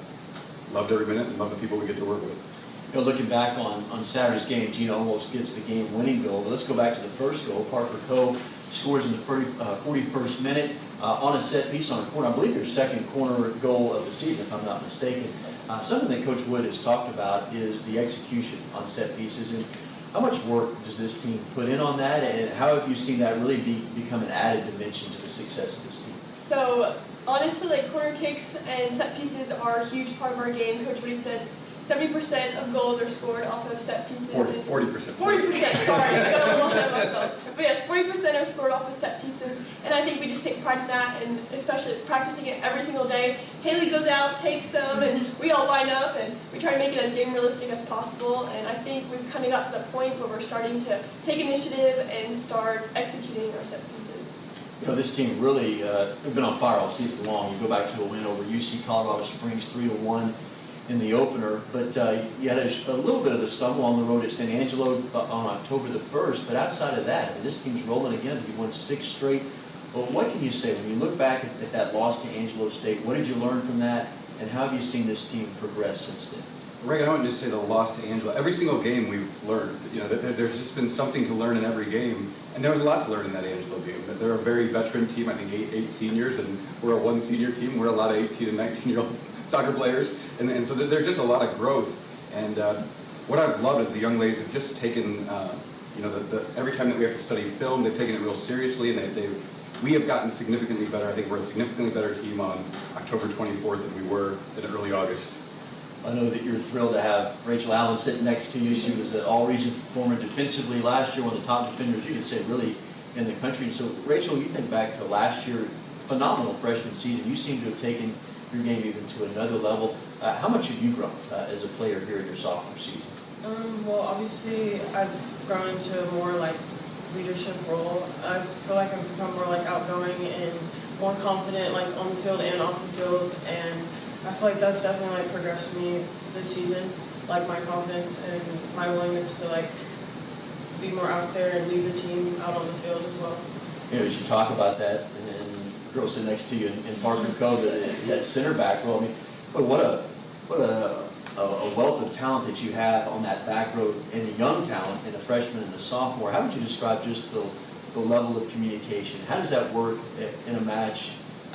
loved every minute and loved the people we get to work with. You know, looking back on Saturday's game, Gina almost gets the game-winning goal. But let's go back to the first goal. Parker Coe scores in the 41st minute on a set piece on a corner. I believe your second corner goal of the season, if I'm not mistaken. Something that Coach Wood has talked about is the execution on set pieces, and how much work does this team put in on that, and how have you seen that really become an added dimension to the success of this team? So honestly, like, corner kicks and set pieces are a huge part of our game. Coach Woody says 70% of goals are scored off of set pieces. 40%. 40%, sorry, I got a little ahead of myself. But yes, 40% are scored off of set pieces, and I think we just take pride in that, and especially practicing it every single day. Haley goes out, takes them, and we all line up, and we try to make it as game realistic as possible, and I think we've kind of got to the point where we're starting to take initiative and start executing our set pieces. You know, this team really has been on fire all season long. You go back to a win over UC Colorado Springs 3-1 in the opener, but you had a little bit of a stumble on the road at San Angelo on October the 1st, but outside of that, I mean, this team's rolling again. You won 6 straight. Well, what can you say when you look back at that loss to Angelo State? What did you learn from that, and how have you seen this team progress since then? Reagan, I wouldn't just say the loss to Angelo. Every single game we've learned. You know, there's just been something to learn in every game, and there was a lot to learn in that Angelo game. They're a very veteran team. I think eight seniors, and we're a 1 senior team. We're a lot of 18 and 19-year-old soccer players, and so there's just a lot of growth. And what I've loved is the young ladies have just taken, you know, every time that we have to study film, they've taken it real seriously, and we have gotten significantly better. I think we're a significantly better team on October 24th than we were in early August. I know that you're thrilled to have Rachel Allen sitting next to you. She was an all-region performer defensively last year, one of the top defenders, you could say, really in the country. So, Rachel, you think back to last year, phenomenal freshman season. You seem to have taken your game even to another level. How much have you grown as a player here in your sophomore season? Well, obviously, I've grown into a more like leadership role. I feel like I've become more like outgoing and more confident, like on the field and off the field, and I feel like that's definitely like progressed me this season, like my confidence and my willingness to like be more out there and lead the team out on the field as well. You know, as you talk about that, and the girl sitting next to you in Parker Coe, that center back role, I mean, what a wealth of talent that you have on that back row, and a young talent, and a freshman and a sophomore. How would you describe just the level of communication? How does that work in a match,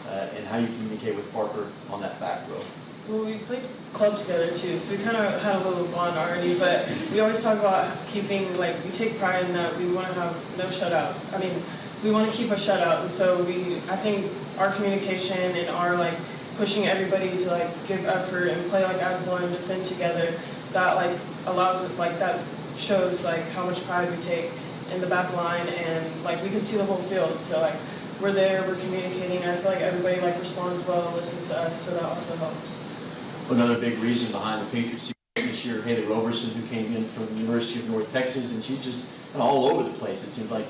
and how you communicate with Parker on that back row? Well, we played club together too, so we kind of had a little bond already, but we always talk about keeping, like, we take pride in that we want to have no shutout. I mean, we want to keep a shutout, and so I think our communication and our, like, pushing everybody to, like, give effort and play, like, as one and defend together, that, like, allows, like, that shows like how much pride we take in the back line, and like we can see the whole field. So like we're there, we're communicating, and I feel like everybody like responds well and listens to us, so that also helps. Another big reason behind the Patriots this year, Haley Roberson, who came in from the University of North Texas, and she's just kind of all over the place. It seems like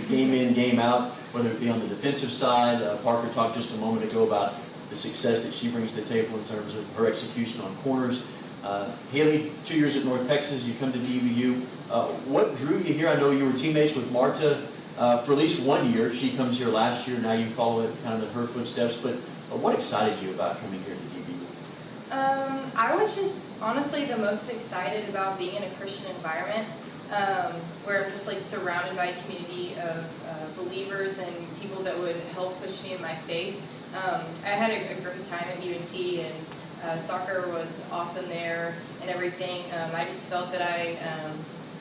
game in, game out, whether it be on the defensive side. Parker talked just a moment ago about the success that she brings to the table in terms of her execution on corners. Haley, 2 years at North Texas, you come to DBU. What drew you here? I know you were teammates with Marta for at least 1 year. She comes here last year. Now you follow it kind of in her footsteps. But what excited you about coming here to DBU? I was just honestly the most excited about being in a Christian environment where I'm just like surrounded by a community of believers and people that would help push me in my faith. I had a great time at UNT, and soccer was awesome there and everything. I just felt that I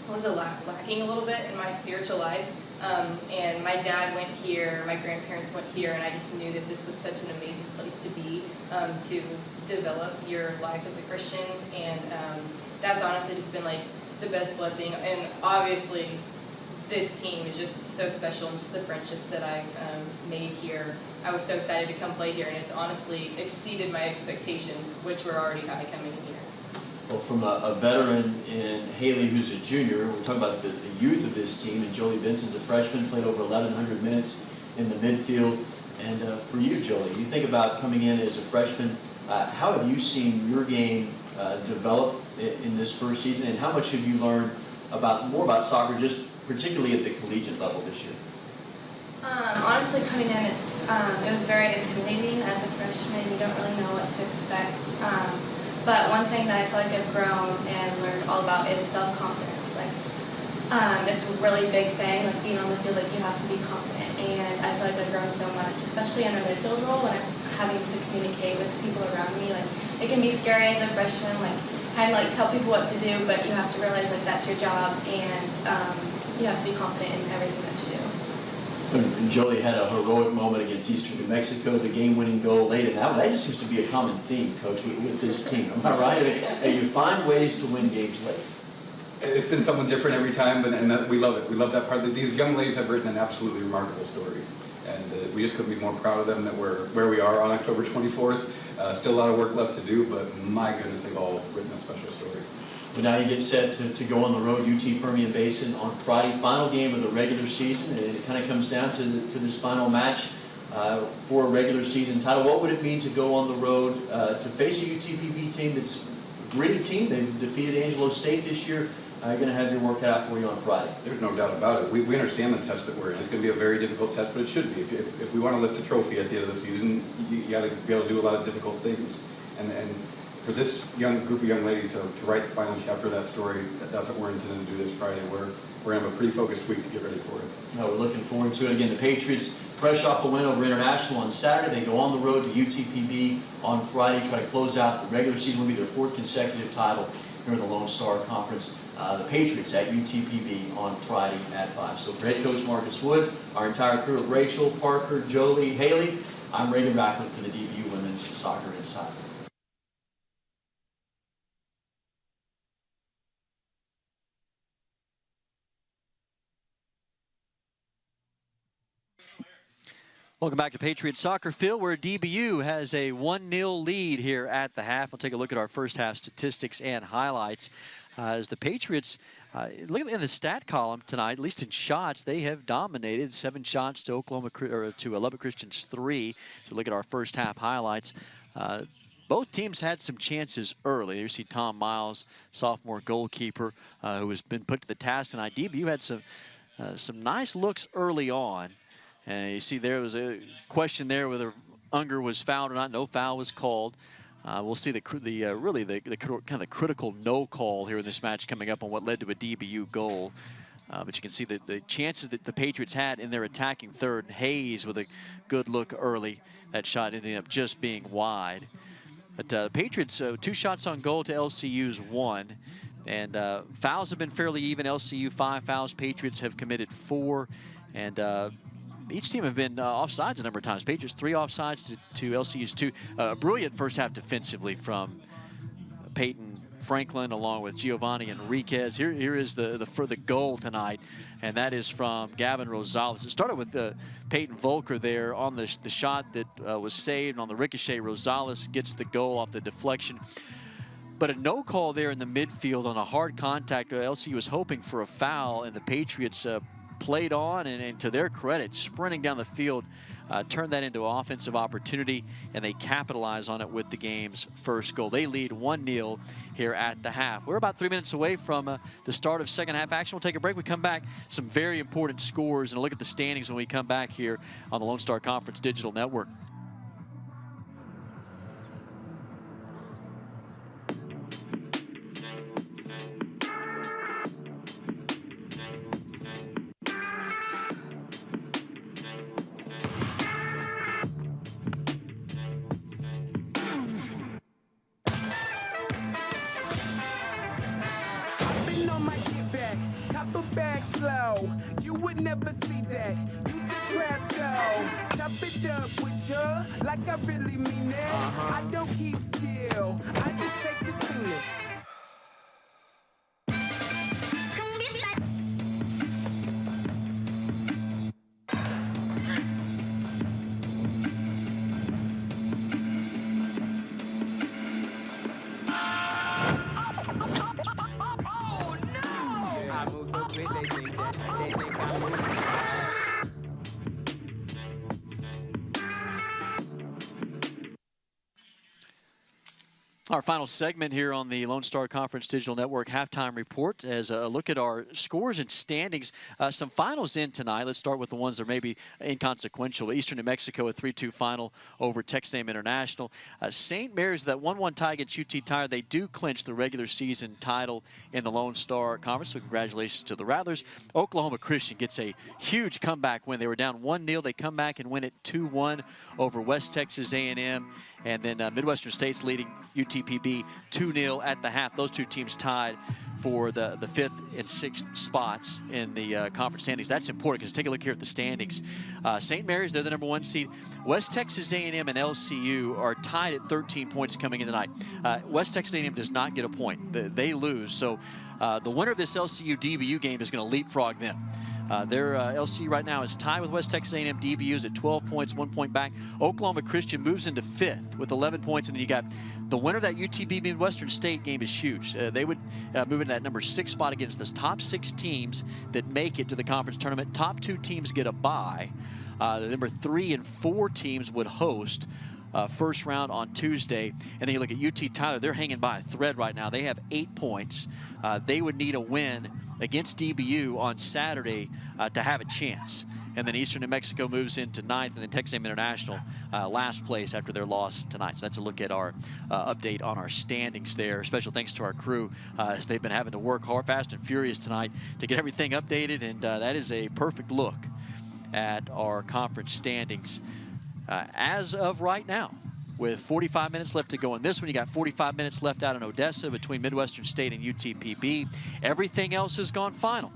was lacking a little bit in my spiritual life. And my dad went here, my grandparents went here, and I just knew that this was such an amazing place to be, to develop your life as a Christian. And that's honestly just been like the best blessing. And obviously, this team is just so special, and just the friendships that I've made here. I was so excited to come play here, and it's honestly exceeded my expectations, which were already high coming here. Well, from a veteran in Haley, who's a junior, we're talking about the youth of this team, and Jolie Benson's a freshman, played over 1,100 minutes in the midfield. And for you, Jolie, you think about coming in as a freshman, how have you seen your game develop in this first season, and how much have you learned more about soccer, just particularly at the collegiate level this year? Honestly, coming in, it was very intimidating as a freshman. You don't really know what to expect. But one thing that I feel like I've grown and learned all about is self-confidence. Like, it's a really big thing, like being on the field, like you have to be confident. And I feel like I've grown so much, especially in a midfield role when I'm having to communicate with people around me. Like, it can be scary as a freshman, like kind of like tell people what to do, but you have to realize like that's your job, and you have to be confident in everything that you do. And Jolie had a heroic moment against Eastern New Mexico, the game-winning goal late, and that just seems to be a common theme, Coach, with this team. Am I right? And you find ways to win games late. It's been someone different every time, and we love it. We love that part. These young ladies have written an absolutely remarkable story, and we just couldn't be more proud of them that we're where we are on October 24th. Still a lot of work left to do, but my goodness, they've all written a special story. But now you get set to go on the road, UT Permian Basin on Friday, final game of the regular season. And it kind of comes down to this final match for a regular season title. What would it mean to go on the road to face a UTPB team that's a gritty team? They've defeated Angelo State this year. You're going to have your work cut out for you on Friday. There's no doubt about it. We understand the test that we're in. It's going to be a very difficult test, but it should be. If we want to lift a trophy at the end of the season, you got to be able to do a lot of difficult things. And for this young group of young ladies to write the final chapter of that story, that's what we're intending to do this Friday. We're going to have a pretty focused week to get ready for it. We're looking forward to it. Again, the Patriots, fresh off a win over International on Saturday, they go on the road to UTPB on Friday, try to close out the regular season. Will be their 4th consecutive title here in the Lone Star Conference. The Patriots at UTPB on Friday at 5. So for head coach Marcus Wood, our entire crew of Rachel, Parker, Jolie, Haley, I'm Reagan Ratcliffe for the DBU Women's Soccer Insider. Welcome back to Patriot Soccer Field, where DBU has a 1-0 lead here at the half. We'll take a look at our first half statistics and highlights. As the Patriots, look in the stat column tonight, at least in shots, they have dominated. 7 shots to Lubbock Christian's 3. So look at our first half highlights. Both teams had some chances early. You see Tom Miles, sophomore goalkeeper, who has been put to the task tonight. DBU had some nice looks early on. And you see there was a question there whether Unger was fouled or not. No foul was called. We'll see the kind of critical no call here in this match coming up on what led to a DBU goal. But you can see the chances that the Patriots had in their attacking third. Hayes with a good look early. That shot ended up just being wide. But Patriots, 2 shots on goal to LCU's 1. And fouls have been fairly even. LCU 5 fouls. Patriots have committed 4. And each team have been offsides a number of times. Patriots 3 offsides to LCU's 2. Brilliant first half defensively from Peyton Franklin along with Giovanni Enriquez. Here is for the goal tonight, and that is from Gavin Rosales. It started with Peyton Volker there on the shot that was saved. On the ricochet, Rosales gets the goal off the deflection. But a no call there in the midfield on a hard contact. LCU was hoping for a foul, and the Patriots played on, and to their credit, sprinting down the field, turned that into an offensive opportunity, and they capitalize on it with the game's first goal. They lead 1-0 here at the half. We're about 3 minutes away from the start of second half action. We'll take a break. We come back, some very important scores, and a look at the standings when we come back here on the Lone Star Conference Digital Network. You would never see that. Use the trap though. Chop it up with ya, like I really mean it. I don't keep still, I just take the scene. Our final segment here on the Lone Star Conference Digital Network halftime report as a look at our scores and standings. Some finals in tonight. Let's start with the ones that are maybe inconsequential. Eastern New Mexico, a 3-2 final over Texas A&M International. St. Mary's, that 1-1 tie against UT Tyre, they do clinch the regular season title in the Lone Star Conference, so congratulations to the Rattlers. Oklahoma Christian gets a huge comeback win. They were down 1-0. They come back and win it 2-1 over West Texas A&M. And then Midwestern State's leading UTPB 2-0 at the half. Those two teams tied for the 5th and 6th spots in the conference standings. That's important because take a look here at the standings. St. Mary's, they're the #1 seed. West Texas A&M and LCU are tied at 13 points coming in tonight. West Texas A&M does not get a point. They lose. So the winner of this LCU DBU game is going to leapfrog them. Their LCU right now is tied with West Texas A&M. DBU is at 12 points, 1 point back. Oklahoma Christian moves into 5th with 11 points, and then you got the winner of that UTB Midwestern State game is huge. They would move into that #6 spot against the top 6 teams that make it to the conference tournament. Top 2 teams get a bye. The #3 and 4 teams would host first round on Tuesday. And then you look at UT Tyler, they're hanging by a thread right now. They have 8 points. They would need a win against DBU on Saturday to have a chance. And then Eastern New Mexico moves into 9th, and then Texas A&M International last place after their loss tonight. So that's a look at our update on our standings there. Special thanks to our crew as they've been having to work hard, fast and furious tonight to get everything updated, and that is a perfect look at our conference standings as of right now. With 45 minutes left to go in this one, you got 45 minutes left out in Odessa between Midwestern State and UTPB. Everything else has gone final.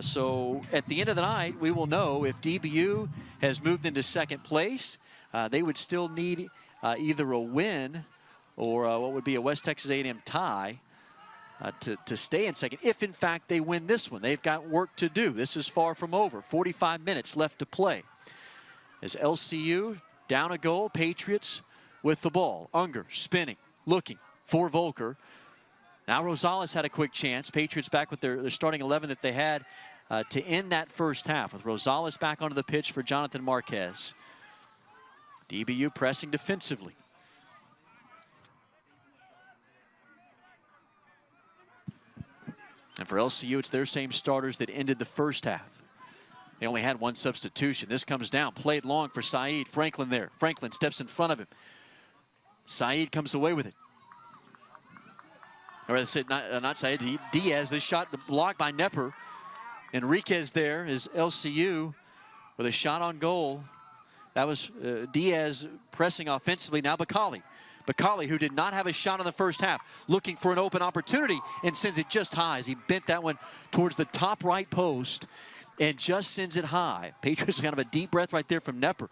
So at the end of the night, we will know if DBU has moved into 2nd place. They would still need either a win or what would be a West Texas A&M tie to stay in 2nd, if in fact they win this one. They've got work to do. This is far from over. 45 minutes left to play. As LCU down a goal, Patriots with the ball. Unger spinning, looking for Volker. Now Rosales had a quick chance. Patriots back with their starting 11 that they had to end that first half, with Rosales back onto the pitch for Jonathan Marquez. DBU pressing defensively. And for LCU, it's their same starters that ended the first half. They only had 1 substitution. This comes down, played long for Saeed. Franklin there. Franklin steps in front of him. Saeed comes away with it. Or I said, not Saeed, Diaz. This shot blocked by Nepper. Enriquez there is LCU with a shot on goal. That was Diaz pressing offensively. Now Bacali. Bacali, who did not have a shot in the first half, looking for an open opportunity and sends it just high as he bent that one towards the top right post and just sends it high. Patriots kind of a deep breath right there from Nepper.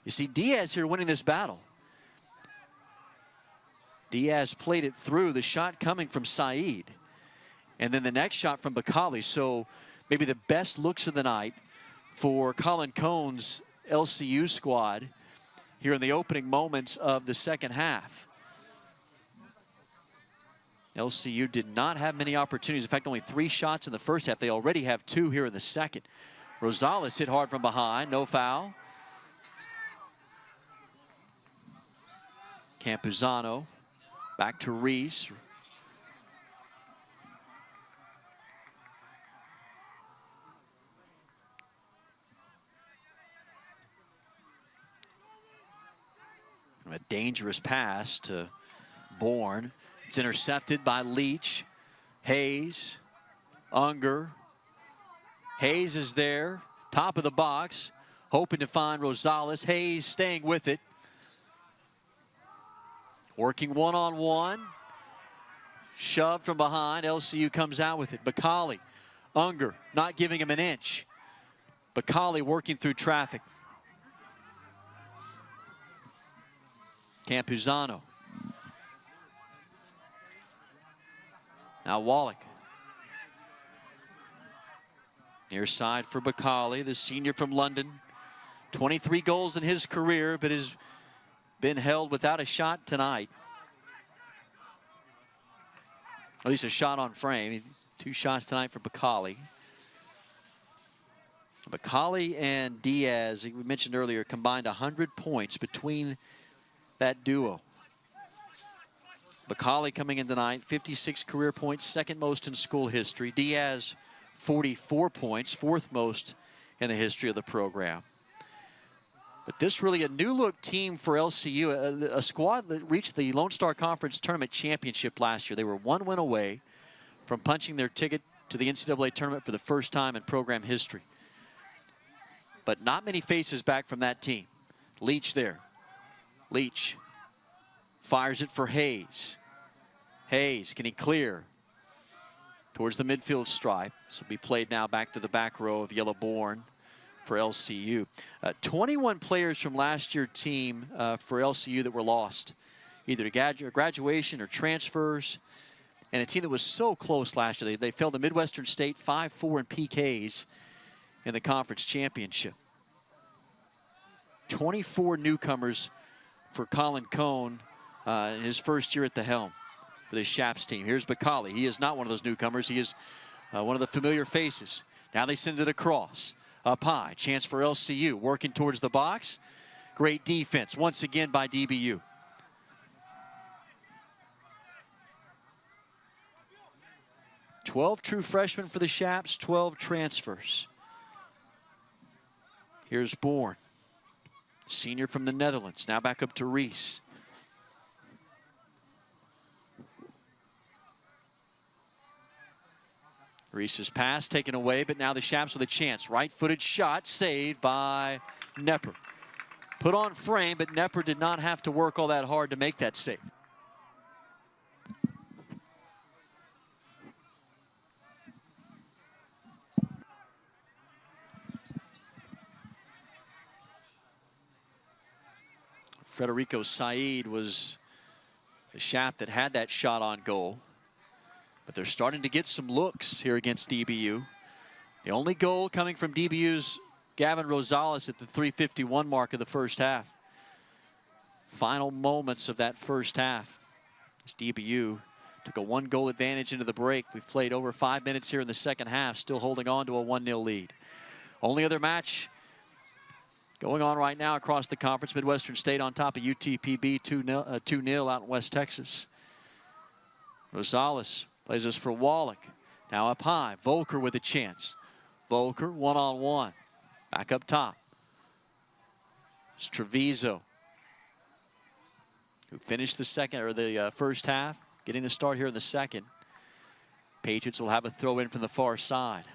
You see Diaz here winning this battle. Diaz played it through, the shot coming from Saeed. And then the next shot from Bakali. So maybe the best looks of the night for Colin Cohn's LCU squad here in the opening moments of the second half. LCU did not have many opportunities. In fact, only 3 shots in the first half. They already have 2 here in the second. Rosales hit hard from behind, no foul. Campuzano back to Reese. A dangerous pass to Bourne. It's intercepted by Leach. Hayes, Unger. Hayes is there, top of the box, hoping to find Rosales. Hayes staying with it. Working one-on-one. Shoved from behind. LCU comes out with it. Bakali, Unger not giving him an inch. Bakali working through traffic. Campuzano. Now Wallach. Near side for Bakali, the senior from London. 23 goals in his career, but has been held without a shot tonight. At least a shot on frame. 2 shots tonight for Bakali. Bakali and Diaz, we mentioned earlier, combined 100 points between that duo. Bakali coming in tonight, 56 career points, 2nd most in school history. Diaz, 44 points, 4th most in the history of the program. But this really a new look team for LCU, a squad that reached the Lone Star Conference Tournament Championship last year. They were 1 win away from punching their ticket to the NCAA tournament for the first time in program history. But not many faces back from that team. Leach there. Leach fires it for Hayes. Hayes, can he clear? Towards the midfield stripe. This will be played now back to the back row of Yellowbourne for LCU. 21 players from last year's team for LCU that were lost, either to graduation or transfers. And a team that was so close last year. They fell to Midwestern State 5-4 in PKs in the conference championship. 24 newcomers for Colin Cohn in his first year at the helm for the Shaps team. Here's Bakali. He is not one of those newcomers. He is one of the familiar faces. Now they send it across. Up high. Chance for LCU. Working towards the box. Great defense once again by DBU. Twelve true freshmen for the Shaps, 12 transfers. Here's Bourne. Senior from the Netherlands. Now back up to Reese. Reese's pass taken away, but now the Shaps with a chance. Right-footed shot saved by Nepper. Put on frame, but Nepper did not have to work all that hard to make that save. Federico Saeed was the Shap that had that shot on goal. But they're starting to get some looks here against DBU. The only goal coming from DBU's Gavin Rosales at the 3:51 mark of the first half. Final moments of that first half. As DBU took a 1-goal advantage into the break. We've played over 5 minutes here in the second half, still holding on to a 1-0 lead. Only other match going on right now across the conference. Midwestern State on top of UTPB 2-0 out in West Texas. Rosales plays this for Wallach. Now up high. Volker with a chance. Volker one-on-one. Back up top. It's Treviso, who finished the second or the first half, getting the start here in the second. Patriots will have a throw in from the far side.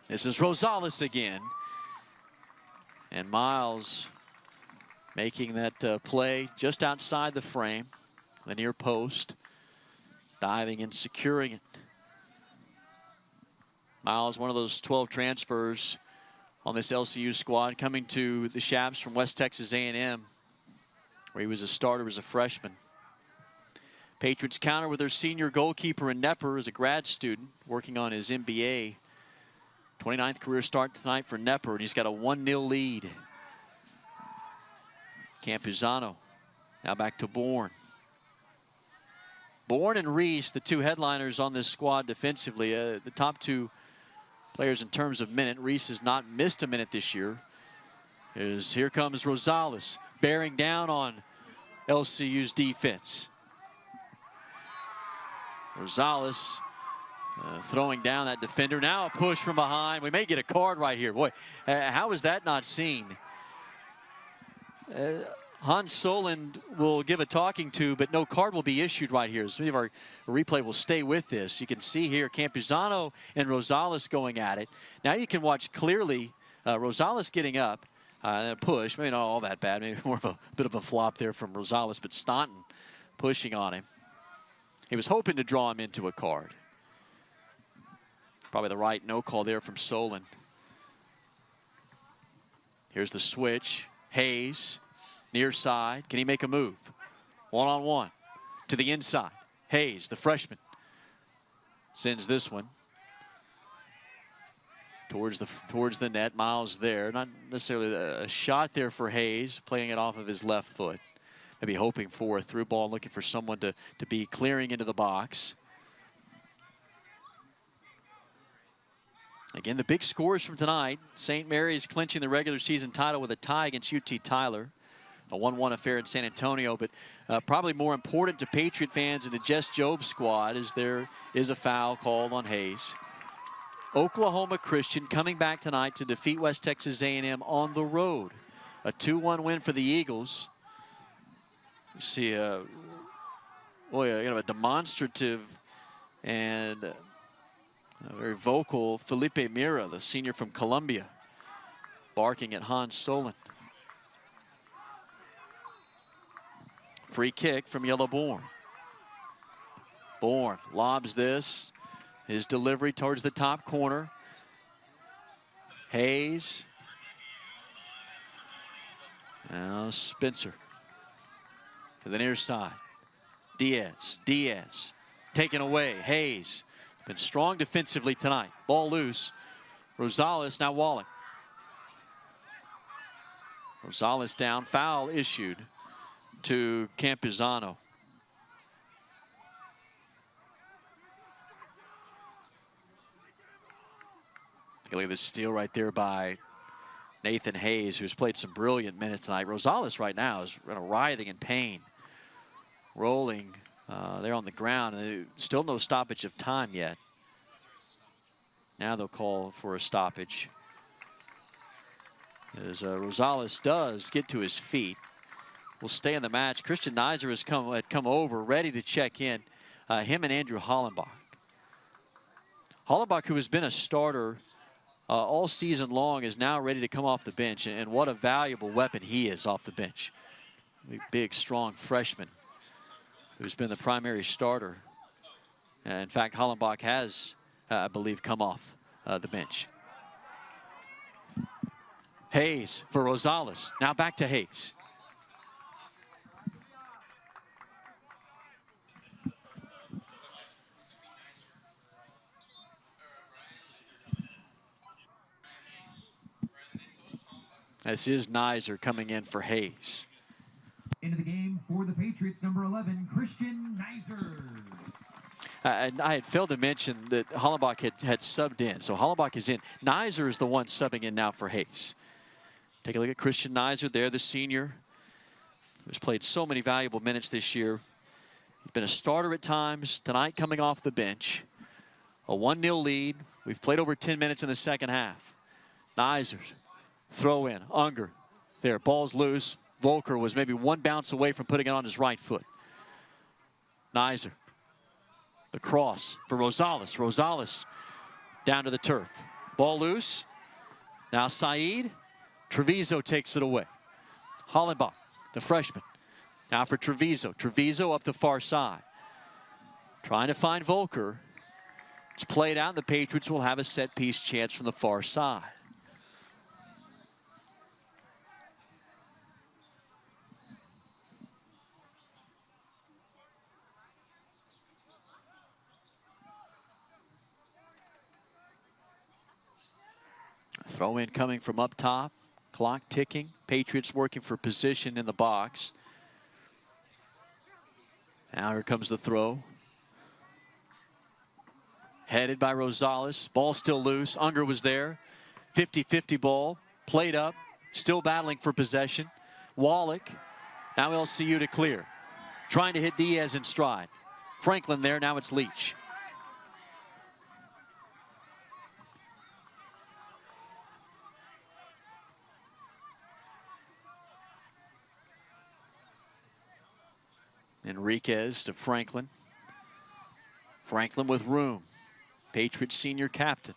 This is Rosales again. And Miles making that play just outside the frame, the near post, diving and securing it. Miles, one of those 12 transfers on this LCU squad, coming to the Shaps from West Texas A&M, where he was a starter as a freshman. Patriots counter with their senior goalkeeper in Nepper as a grad student working on his MBA. 29th career start tonight for Nepper, and he's got a 1-0 lead. Campuzano now back to Bourne. Bourne and Reese, the two headliners on this squad defensively. The top two players in terms of minute. Reese has not missed a minute this year. Here comes Rosales bearing down on LCU's defense. Rosales throwing down that defender. Now a push from behind. We may get a card right here. Boy, how is that not seen? Hans Soland will give a talking to, but no card will be issued right here. Some of our replay will stay with this. You can see here Campuzano and Rosales going at it. Now you can watch clearly Rosales getting up. And push, maybe not all that bad. Maybe more of a bit of a flop there from Rosales, but Staunton pushing on him. He was hoping to draw him into a card. Probably the right no call there from Solon. Here's the switch. Hayes, near side. Can he make a move? One-on-one to the inside. Hayes, the freshman, sends this one towards the net. Miles there. Not necessarily a shot there for Hayes, playing it off of his left foot. Maybe hoping for a through ball, looking for someone to be clearing into the box. Again, the big scores from tonight. St. Mary's clinching the regular season title with a tie against UT Tyler. A 1-1 affair in San Antonio, but probably more important to Patriot fans and to Jess Job's squad is there is a foul called on Hayes. Oklahoma Christian coming back tonight to defeat West Texas A&M on the road. A 2-1 win for the Eagles. You see a demonstrative and a very vocal Felipe Mira, the senior from Columbia, barking at Hans Solon. Free kick from Yellow Bourne. Bourne lobs this. His delivery towards the top corner. Hayes. Now Spencer to the near side. Diaz taken away. Hayes been strong defensively tonight. Ball loose. Rosales now walling. Rosales down. Foul issued to Campuzano. Look at this steal right there by Nathan Hayes, who's played some brilliant minutes tonight. Rosales right now is writhing in pain, rolling there on the ground, and still no stoppage of time yet. Now they'll call for a stoppage as Rosales does get to his feet. Will stay in the match. Christian Nizer had come over, ready to check in. Him and Andrew Hollenbach. Hollenbach, who has been a starter all season long, is now ready to come off the bench, and what a valuable weapon he is off the bench. Big, strong freshman who's been the primary starter. In fact, Hollenbach has, I believe, come off the bench. Hayes for Rosales. Now back to Hayes. This is Nizer coming in for Hayes. Into the game for the Patriots, number 11, Christian Nizer. I had failed to mention that Hollenbach had subbed in. So Hollenbach is in. Nizer is the one subbing in now for Hayes. Take a look at Christian Nizer there, the senior, who's played so many valuable minutes this year. He's been a starter at times. Tonight coming off the bench. A 1-0 lead. We've played over 10 minutes in the second half. Nizer's throw in. Unger there. Ball's loose. Volker was maybe one bounce away from putting it on his right foot. Nizer. The cross for Rosales. Rosales down to the turf. Ball loose. Now Saeed. Treviso takes it away. Hollenbach, the freshman. Now for Treviso. Treviso up the far side. Trying to find Volker. It's played out, and the Patriots will have a set piece chance from the far side. Throw in coming from up top. Clock ticking. Patriots working for position in the box. Now here comes the throw. Headed by Rosales. Ball still loose. Unger was there. 50-50 ball. Played up. Still battling for possession. Wallach. Now LCU to clear. Trying to hit Diaz in stride. Franklin there. Now it's Leach. Enriquez to Franklin. Franklin with room. Patriots senior captain.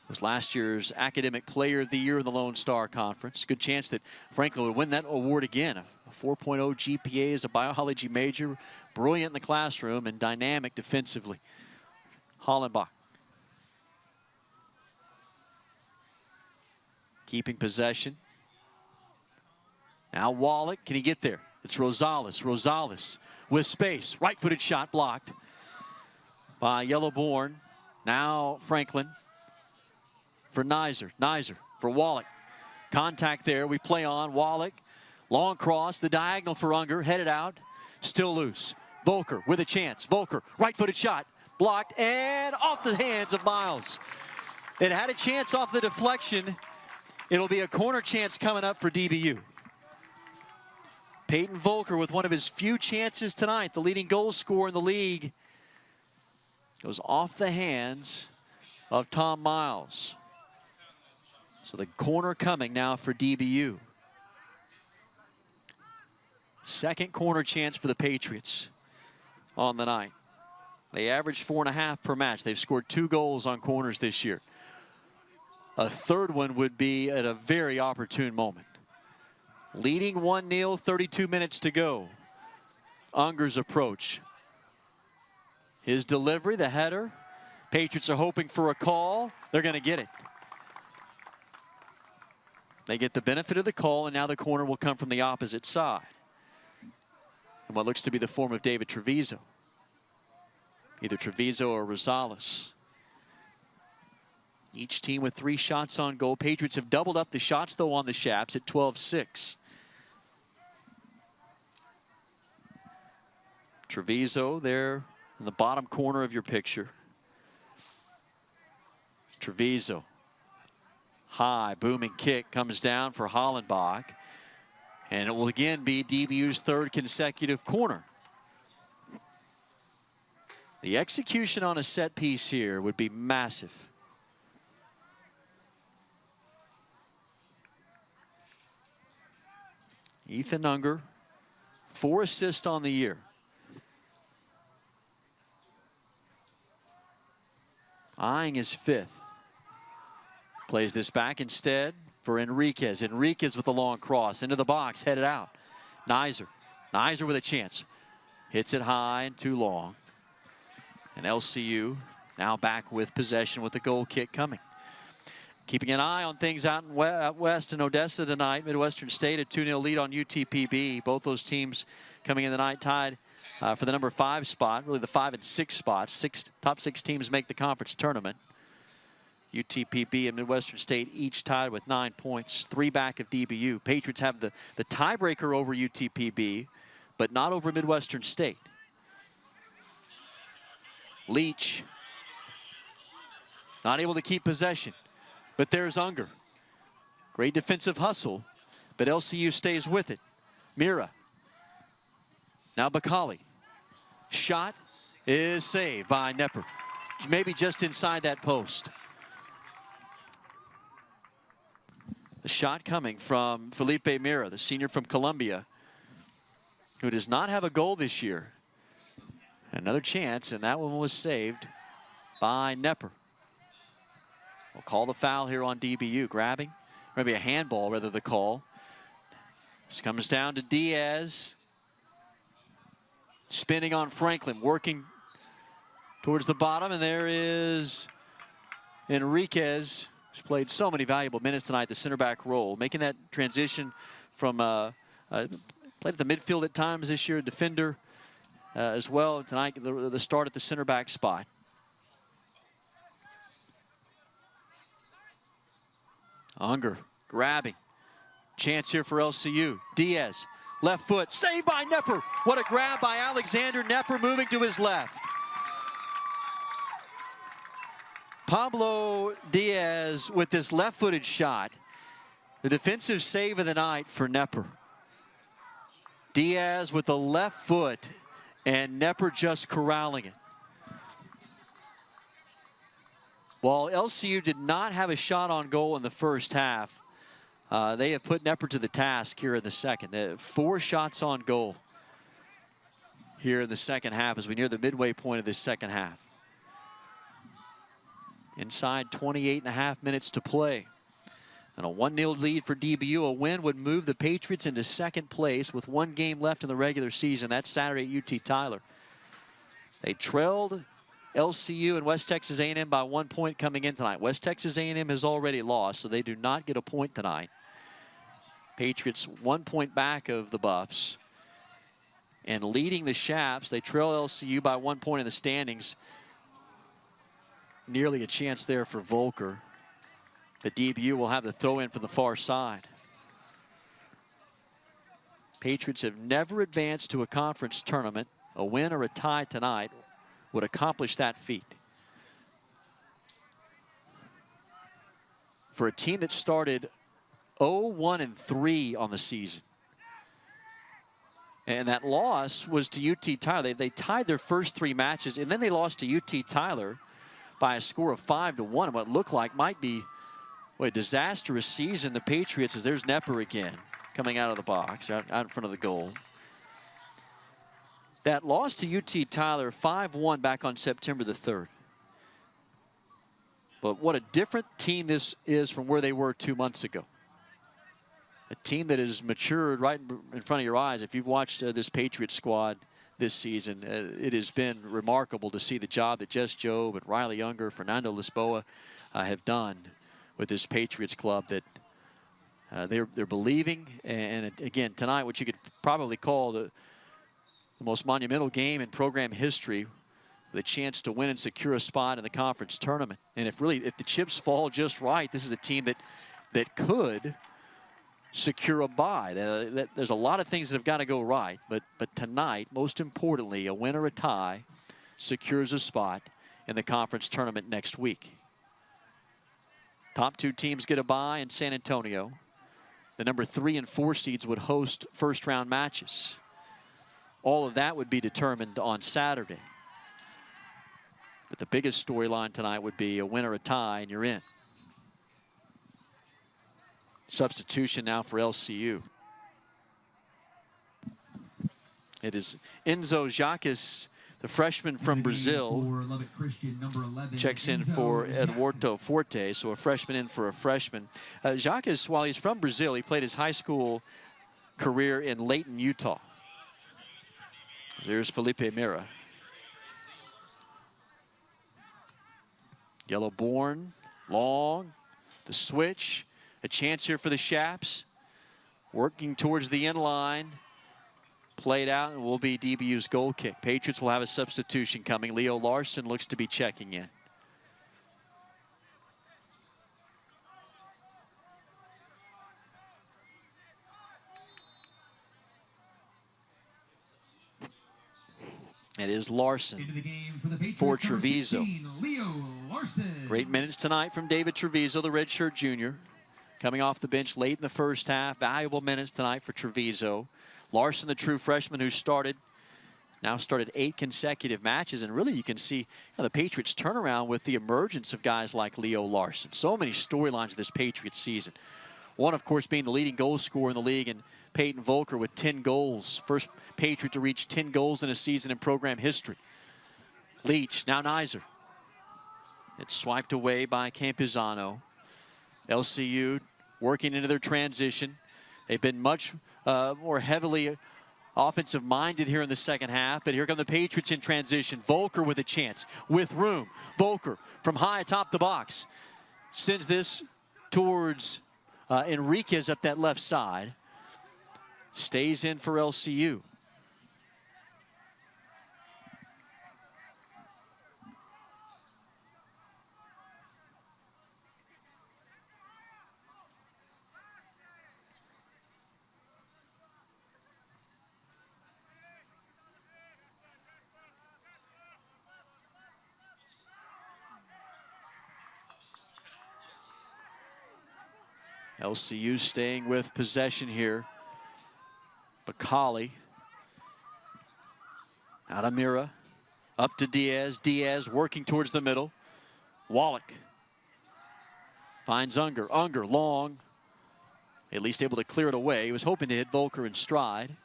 Was last year's Academic Player of the Year in the Lone Star Conference. Good chance that Franklin would win that award again. A 4.0 GPA as a biology major. Brilliant in the classroom and dynamic defensively. Hollenbach. Keeping possession. Now Wallach, can he get there? It's Rosales. Rosales with space. Right-footed shot blocked by Yellowborn. Now Franklin for Nizer. Nizer for Wallach. Contact there. We play on. Wallach. Long cross. The diagonal for Unger. Headed out. Still loose. Volker with a chance. Volker. Right-footed shot. Blocked and off the hands of Miles. It had a chance off the deflection. It'll be a corner chance coming up for DBU. Peyton Volker with one of his few chances tonight, the leading goal scorer in the league, goes off the hands of Tom Miles. So the corner coming now for DBU. Second corner chance for the Patriots on the night. They average 4.5 per match. They've scored 2 goals on corners this year. A third one would be at a very opportune moment. Leading 1-0, 32 minutes to go. Unger's approach. His delivery, the header. Patriots are hoping for a call. They're going to get it. They get the benefit of the call, and now the corner will come from the opposite side. And what looks to be the form of David Treviso. Either Treviso or Rosales. Each team with 3 shots on goal. Patriots have doubled up the shots, though, on the Shaps at 12-6. Treviso there in the bottom corner of your picture. Treviso. High, booming kick comes down for Hollenbach. And it will again be DBU's 3rd consecutive corner. The execution on a set piece here would be massive. Ethan Unger, 4 assists on the year. Eyeing his 5th. Plays this back instead for Enriquez. Enriquez with a long cross into the box, headed out. Nizer. Nizer with a chance. Hits it high and too long. And LCU now back with possession with the goal kick coming. Keeping an eye on things out west in Odessa tonight. Midwestern State a 2-0 lead on UTPB. Both those teams coming in the night tied for the number 5 spot. Really the 5 and 6 spots. Top 6 teams make the conference tournament. UTPB and Midwestern State each tied with 9 points. 3 back of DBU. Patriots have the tiebreaker over UTPB, but not over Midwestern State. Leach. Not able to keep possession. But there's Unger. Great defensive hustle, but LCU stays with it. Mira. Now Bacali. Shot is saved by Nepper. Maybe just inside that post. The shot coming from Felipe Mira, the senior from Columbia, who does not have a goal this year. Another chance, and that one was saved by Nepper. We'll call the foul here on DBU. Grabbing, maybe a handball rather the call. This comes down to Diaz. Spinning on Franklin, working towards the bottom, and there is Enriquez, who's played so many valuable minutes tonight, the center back role, making that transition from played at the midfield at times this year, defender as well. Tonight, the start at the center back spot. Unger grabbing. Chance here for LCU. Diaz, left foot, saved by Nepper. What a grab by Alexander Nepper, moving to his left. Pablo Diaz with this left-footed shot. The defensive save of the night for Nepper. Diaz with the left foot, and Nepper just corralling it. While LCU did not have a shot on goal in the first half, they have put Nepper to the task here in the second. 4 shots on goal here in the second half as we near the midway point of this second half. Inside 28.5 minutes to play. And a 1-0 lead for DBU. A win would move the Patriots into second place with 1 game left in the regular season. That's Saturday at UT Tyler. They trailed LCU and West Texas A&M by 1 point coming in tonight. West Texas A&M has already lost, so they do not get a point tonight. Patriots 1 point back of the Buffs. And leading the Shaps, they trail LCU by 1 point in the standings. Nearly a chance there for Volker. The DBU will have the throw in from the far side. Patriots have never advanced to a conference tournament. A win or a tie tonight would accomplish that feat. For a team that started 0-1-3 on the season. And that loss was to UT Tyler. They tied their first 3 matches, and then they lost to UT Tyler by a score of 5-1. And what looked like might be a disastrous season. The Patriots, as there's Nepper again, coming out of the box, out in front of the goal. That loss to UT Tyler 5-1 back on September the 3rd. But what a different team this is from where they were 2 months ago. A team that has matured right in front of your eyes. If you've watched this Patriots squad this season, it has been remarkable to see the job that Jess Jobe and Riley Unger, Fernando Lisboa have done with this Patriots club, that they're believing. And again, tonight, what you could probably call the most monumental game in program history, the chance to win and secure a spot in the conference tournament. And if the chips fall just right, this is a team that could secure a bye. There's a lot of things that have got to go right, but tonight, most importantly, a win or a tie secures a spot in the conference tournament next week. Top 2 teams get a bye in San Antonio. The number 3 and 4 seeds would host first-round matches. All of that would be determined on Saturday. But the biggest storyline tonight would be a win or a tie, and you're in. Substitution now for LCU. It is Enzo Jacques, the freshman from Brazil. Lubbock Christian, number 11, checks in for Eduardo Forte, so a freshman in for a freshman. Jacques, while he's from Brazil, he played his high school career in Layton, Utah. There's Felipe Mira. Yellowborn, long, the switch. A chance here for the Shaps. Working towards the end line. Played out and will be DBU's goal kick. Patriots will have a substitution coming. Leo Larson looks to be checking in. It is Larson for Treviso. Great minutes tonight from David Treviso, the redshirt junior. Coming off the bench late in the first half. Valuable minutes tonight for Treviso. Larson, the true freshman who started 8 consecutive matches. And really you can see the Patriots turnaround with the emergence of guys like Leo Larson. So many storylines this Patriots season. One, of course, being the leading goal scorer in the league, and Peyton Volker with 10 goals. First Patriot to reach 10 goals in a season in program history. Leach, now Nizer. It's swiped away by Campuzano. LCU working into their transition. They've been much more heavily offensive-minded here in the second half, but here come the Patriots in transition. Volker with a chance, with room. Volker from high atop the box sends this towards Enriquez up that left side. Stays in for LCU. LCU staying with possession here. Bacali. Out of Mira. Up to Diaz. Diaz working towards the middle. Wallach. Finds Unger. Unger long. At least able to clear it away. He was hoping to hit Volker in stride.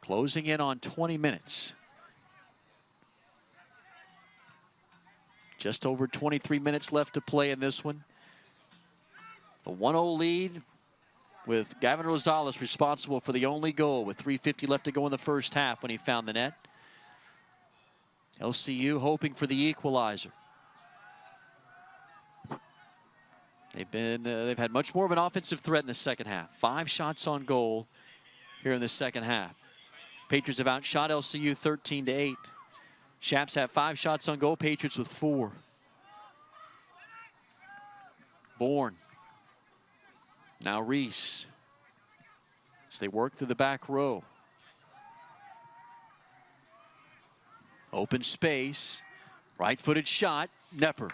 Closing in on 20 minutes. Just over 23 minutes left to play in this one. The 1-0 lead with Gavin Rosales responsible for the only goal with 3:50 left to go in the first half when he found the net. LCU hoping for the equalizer. They've had much more of an offensive threat in the second half. 5 shots on goal here in the second half. Patriots have outshot LCU 13-8. Shaps have 5 shots on goal, Patriots with 4. Bourne. Now Reese. As they work through the back row. Open space. Right-footed shot. Nepper.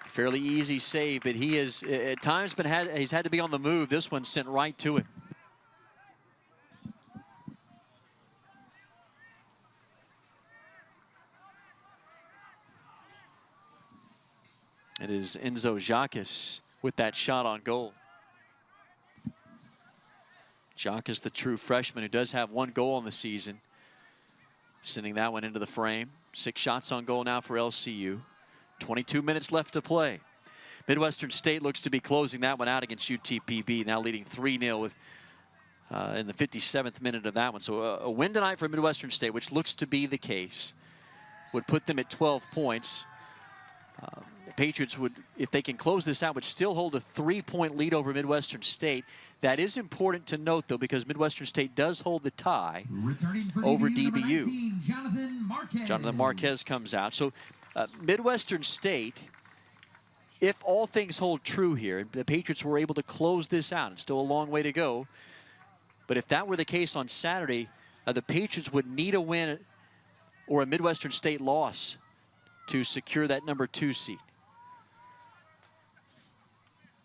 Fairly easy save, but he has at times he's had to be on the move. This one sent right to him. It is Enzo Jacques with that shot on goal. Jacques, the true freshman who does have 1 goal on the season. Sending that one into the frame. 6 shots on goal now for LCU. 22 minutes left to play. Midwestern State looks to be closing that one out against UTPB, now leading 3-0 with in the 57th minute of that one. So a win tonight for Midwestern State, which looks to be the case, would put them at 12 points. The Patriots would, if they can close this out, would still hold a 3-point lead over Midwestern State. That is important to note, though, because Midwestern State does hold the tie over DBU. 19, Jonathan Marquez comes out. So Midwestern State, if all things hold true here, the Patriots were able to close this out. It's still a long way to go. But if that were the case on Saturday, the Patriots would need a win or a Midwestern State loss to secure that number 2 seed.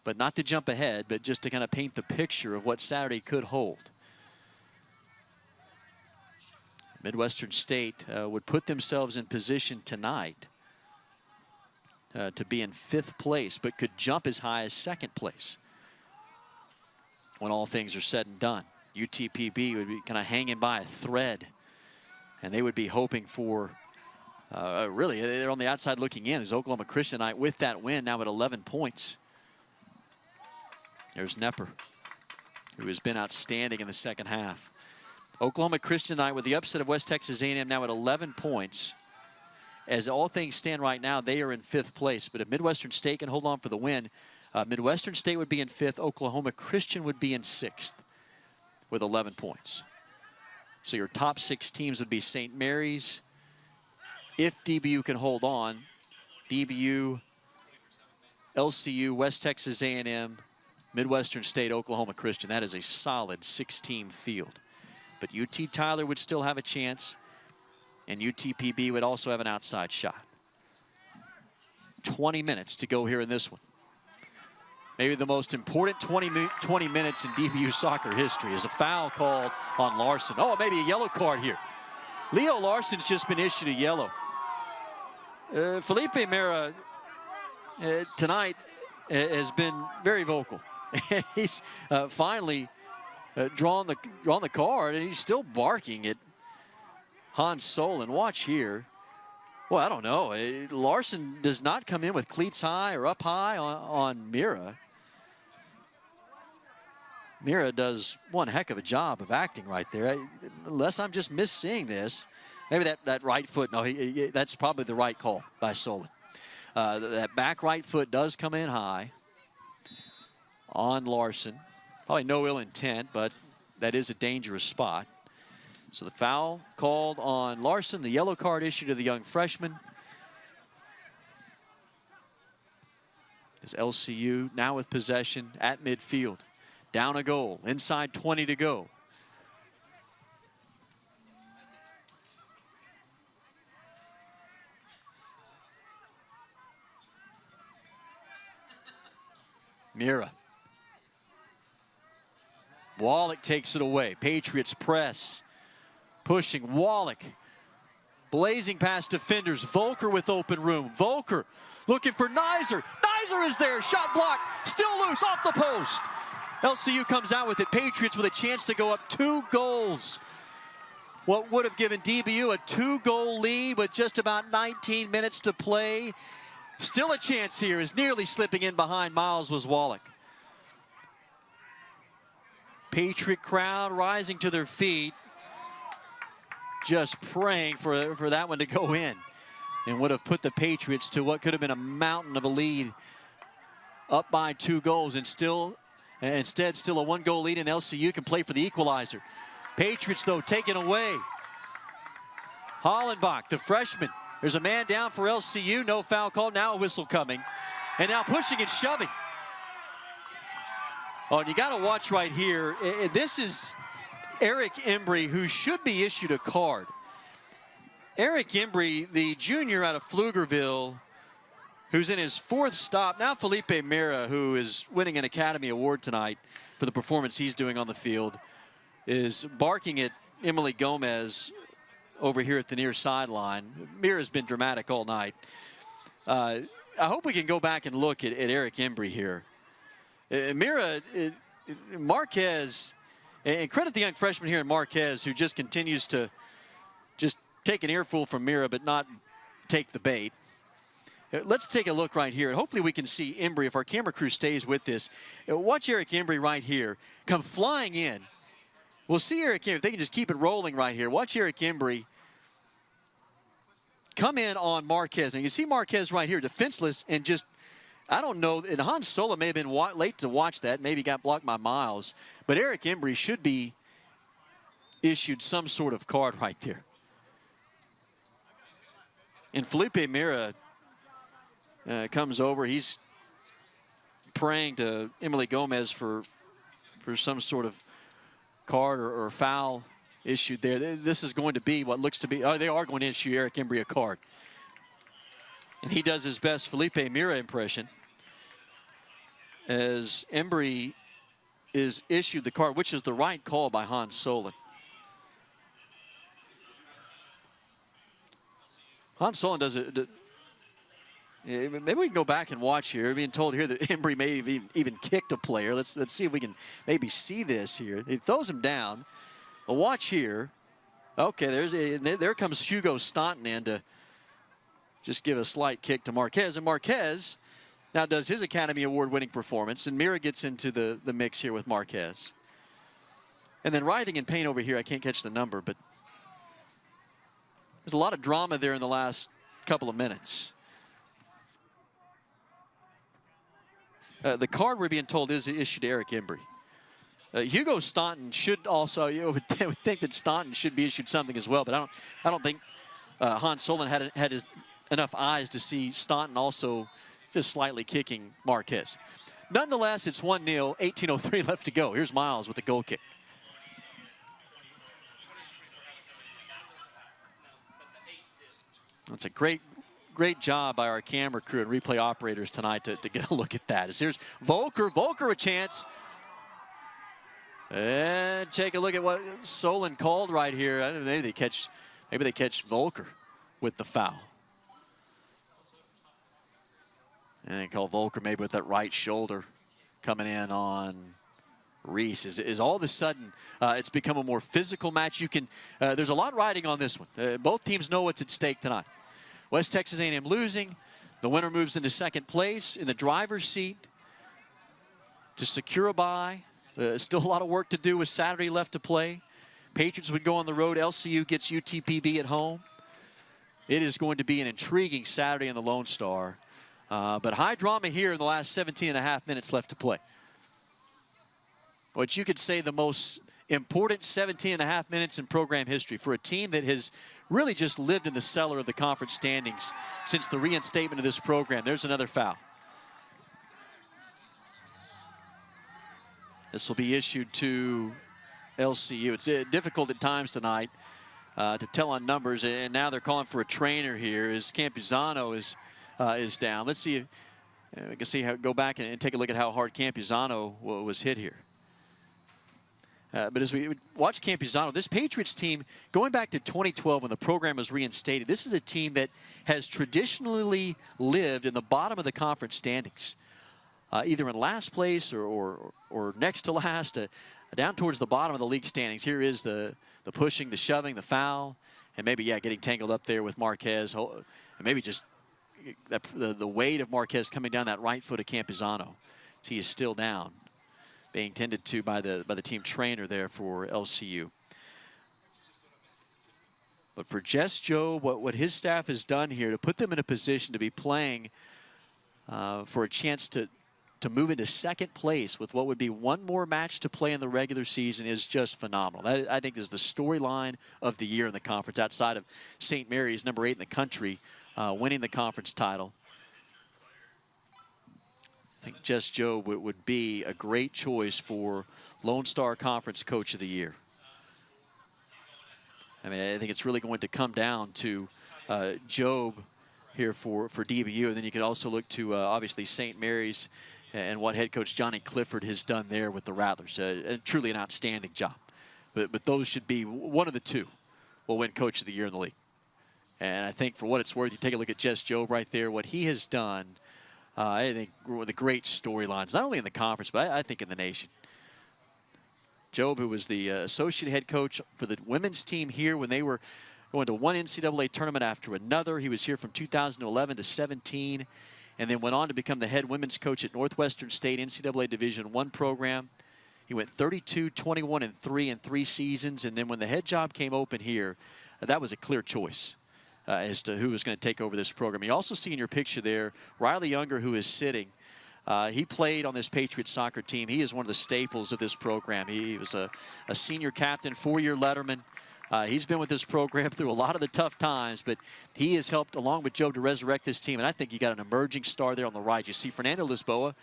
But not to jump ahead, but just to kind of paint the picture of what Saturday could hold. Midwestern State would put themselves in position tonight to be in 5th place, but could jump as high as 2nd place when all things are said and done. UTPB would be kind of hanging by a thread, and they would be hoping for, really, they're on the outside looking in as Oklahoma Christian tonight with that win now at 11 points. There's Nepper, who has been outstanding in the second half. Oklahoma Christian tonight with the upset of West Texas A&M now at 11 points. As all things stand right now, they are in 5th place. But if Midwestern State can hold on for the win, Midwestern State would be in 5th. Oklahoma Christian would be in 6th with 11 points. So your top 6 teams would be St. Mary's. If DBU can hold on, DBU, LCU, West Texas A&M, Midwestern State, Oklahoma Christian. That is a solid 6-team field. But UT Tyler would still have a chance, and UTPB would also have an outside shot. 20 minutes to go here in this one. Maybe the most important 20 minutes in DBU soccer history is a foul called on Larson. Oh, maybe a yellow card here. Leo Larson's just been issued a yellow. Felipe Mera tonight has been very vocal. He's finally drawn the card, and he's still barking at Hans Solon. Watch here. Well, I don't know. Larson does not come in with cleats high or up high on Mira. Mira does one heck of a job of acting right there. Unless I'm just misseeing this. Maybe that right foot. No, that's probably the right call by Solon. That back right foot does come in high on Larson. Probably no ill intent, but that is a dangerous spot. So the foul called on Larson, the yellow card issued to the young freshman. As LCU now with possession at midfield. Down a goal, inside 20 to go. Mira. Wallach takes it away. Patriots press. Pushing. Wallach. Blazing past defenders. Volker with open room. Volker looking for Nizer. Nizer is there. Shot blocked. Still loose off the post. LCU comes out with it. Patriots with a chance to go up 2 goals. What would have given DBU a 2-goal lead with just about 19 minutes to play. Still a chance here, is nearly slipping in behind Miles was Wallach. Patriot crowd rising to their feet, just praying for that one to go in, and would have put the Patriots to what could have been a mountain of a lead, up by 2 goals, and instead still a 1-goal lead, and LCU can play for the equalizer. Patriots, though, taken away. Hollenbach, the freshman. There's a man down for LCU. No foul called. Now a whistle coming. And now pushing and shoving. Oh, and you got to watch right here. This is Eric Embry, who should be issued a card. Eric Embry, the junior out of Pflugerville, who's in his 4th stop. Now Felipe Mira, who is winning an Academy Award tonight for the performance he's doing on the field, is barking at Emily Gomez over here at the near sideline. Mira's been dramatic all night. I hope we can go back and look at Eric Embry here. Mira, Marquez, and credit the young freshman here in Marquez, who just continues to just take an earful from Mira but not take the bait. Let's take a look right here, and hopefully we can see Embry, if our camera crew stays with this. Watch Eric Embry right here come flying in. We'll see Eric Embry, if they can just keep it rolling right here. Watch Eric Embry come in on Marquez. And you can see Marquez right here, defenseless, and just, I don't know, and Hans Sola may have been late to watch that, maybe got blocked by Miles. But Eric Embry should be issued some sort of card right there. And Felipe Mira comes over. He's praying to Emily Gomez for some sort of card or foul issued there. This is going to be what looks to be, they are going to issue Eric Embry a card. And he does his best Felipe Mira impression as Embry is issued the card, which is the right call by Hans Solon. Hans Solon does it. Maybe we can go back and watch here. We're being told here that Embry may have even kicked a player. Let's see if we can maybe see this here. He throws him down. Well, watch here. Okay, there comes Hugo Staunton in to just give a slight kick to Marquez. And Marquez now does his Academy Award-winning performance, and Mira gets into the mix here with Marquez. And then writhing in pain over here, I can't catch the number, but there's a lot of drama there in the last couple of minutes. The card we're being told is issued to Eric Embry. Hugo Staunton should also, I would think that Staunton should be issued something as well, but I don't think Hans Solon had enough eyes to see Staunton also just slightly kicking Marquez. Nonetheless, it's 1-0, 18:03 left to go. Here's Miles with the goal kick. That's a great job by our camera crew and replay operators tonight to get a look at that. As here's Volker a chance. And take a look at what Solon called right here. I don't know, maybe they catch Volker with the foul. And they call Volker maybe with that right shoulder coming in on Reese. Is all of a sudden it's become a more physical match. There's a lot riding on this one. Both teams know what's at stake tonight. West Texas A&M losing. The winner moves into second place in the driver's seat to secure a bye. Still a lot of work to do with Saturday left to play. Patriots would go on the road. LCU gets UTPB at home. It is going to be an intriguing Saturday in the Lone Star. But high drama here in the last 17.5 minutes left to play. What you could say the most important 17.5 minutes in program history for a team that has really just lived in the cellar of the conference standings since the reinstatement of this program. There's another foul. This will be issued to LCU. It's difficult at times tonight to tell on numbers, and now they're calling for a trainer here as Campuzano is down. Let's see We can see how go back and take a look at how hard Campuzano was hit here. But as we watch Campuzano, this Patriots team, going back to 2012 when the program was reinstated, this is a team that has traditionally lived in the bottom of the conference standings, either in last place or next to last, down towards the bottom of the league standings. Here is the pushing, the shoving, the foul, and maybe, yeah, getting tangled up there with Marquez, and maybe just the weight of Marquez coming down that right foot of Campuzano. He is still down, being tended to by the team trainer there for LCU. But for Jess Joe, what his staff has done here to put them in a position to be playing for a chance to move into second place with what would be one more match to play in the regular season is just phenomenal. That, I think, is the storyline of the year in the conference, outside of St. Mary's, number 8 in the country, winning the conference title. I think Jess Joe would be a great choice for Lone Star Conference Coach of the Year. I mean, I think it's really going to come down to Job here for DBU, and then you could also look to obviously St. Mary's and what head coach Johnny Clifford has done there with the Rattlers. Truly an outstanding job. But those should be one of the two will win Coach of the Year in the league. And I think for what it's worth, you take a look at Jess Job right there, what he has done. I think the great storylines, not only in the conference, but I think in the nation. Job, who was the associate head coach for the women's team here when they were going to one NCAA tournament after another. He was here from 2011 to 17, and then went on to become the head women's coach at Northwestern State NCAA Division I program. He went 32, 21, and 3 in 3 seasons, and then when the head job came open here, that was a clear choice as to who was going to take over this program. You also see in your picture there, Riley Younger, who is sitting. He played on this Patriots soccer team. He is one of the staples of this program. He was a senior captain, 4-year letterman. He's been with this program through a lot of the tough times, but he has helped, along with Joe, to resurrect this team. And I think you got an emerging star there on the right. You see Fernando Lisboa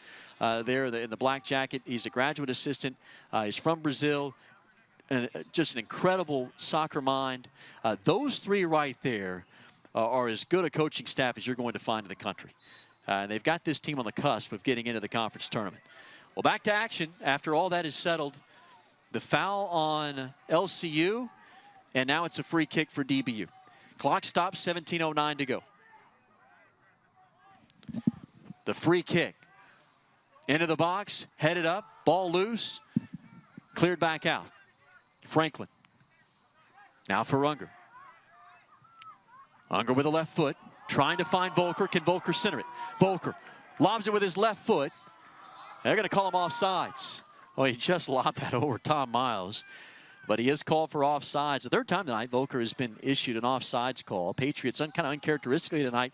there in the black jacket. He's a graduate assistant. He's from Brazil. And just an incredible soccer mind. Those three right there are as good a coaching staff as you're going to find in the country. And they've got this team on the cusp of getting into the conference tournament. Well, back to action after all that is settled. The foul on LCU, and now it's a free kick for DBU. Clock stops, 17:09 to go. The free kick. Into the box, headed up, ball loose, cleared back out. Franklin. Now for Unger. Unger with a left foot, trying to find Volker. Can Volker center it? Volker lobs it with his left foot. They're going to call him offsides. Oh, he just lobbed that over Tom Miles. But he is called for offsides. The third time tonight, Volker has been issued an offsides call. Patriots, kind of uncharacteristically tonight,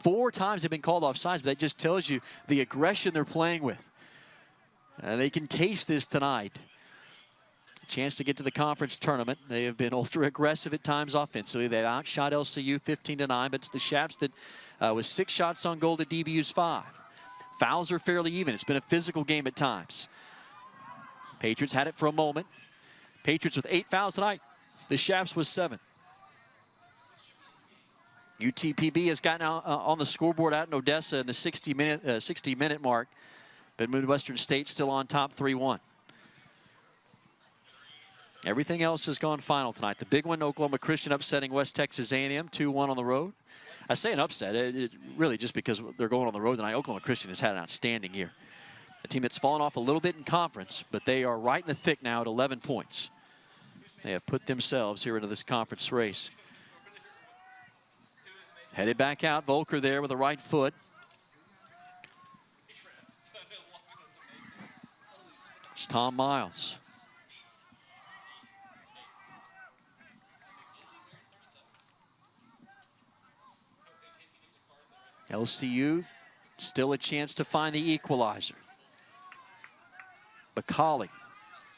4 times they've been called offsides, but that just tells you the aggression they're playing with. They can taste this tonight. Chance to get to the conference tournament. They have been ultra aggressive at times offensively. They've outshot LCU 15-9, but it's the Shaps that with 6 shots on goal to DBU's 5. Fouls are fairly even. It's been a physical game at times. Patriots had it for a moment. Patriots with 8 fouls tonight. The Shaps with 7. UTPB has gotten out, on the scoreboard out in Odessa in the 60-minute mark, but Midwestern State still on top 3-1. Everything else has gone final tonight. The big one, Oklahoma Christian upsetting West Texas A&M 2-1 on the road. I say an upset, it really just because they're going on the road tonight. Oklahoma Christian has had an outstanding year. A team that's fallen off a little bit in conference, but they are right in the thick now at 11 points. They have put themselves here into this conference race. Headed back out, Volker there with the right foot. It's Tom Miles. LCU still a chance to find the equalizer. Bacali,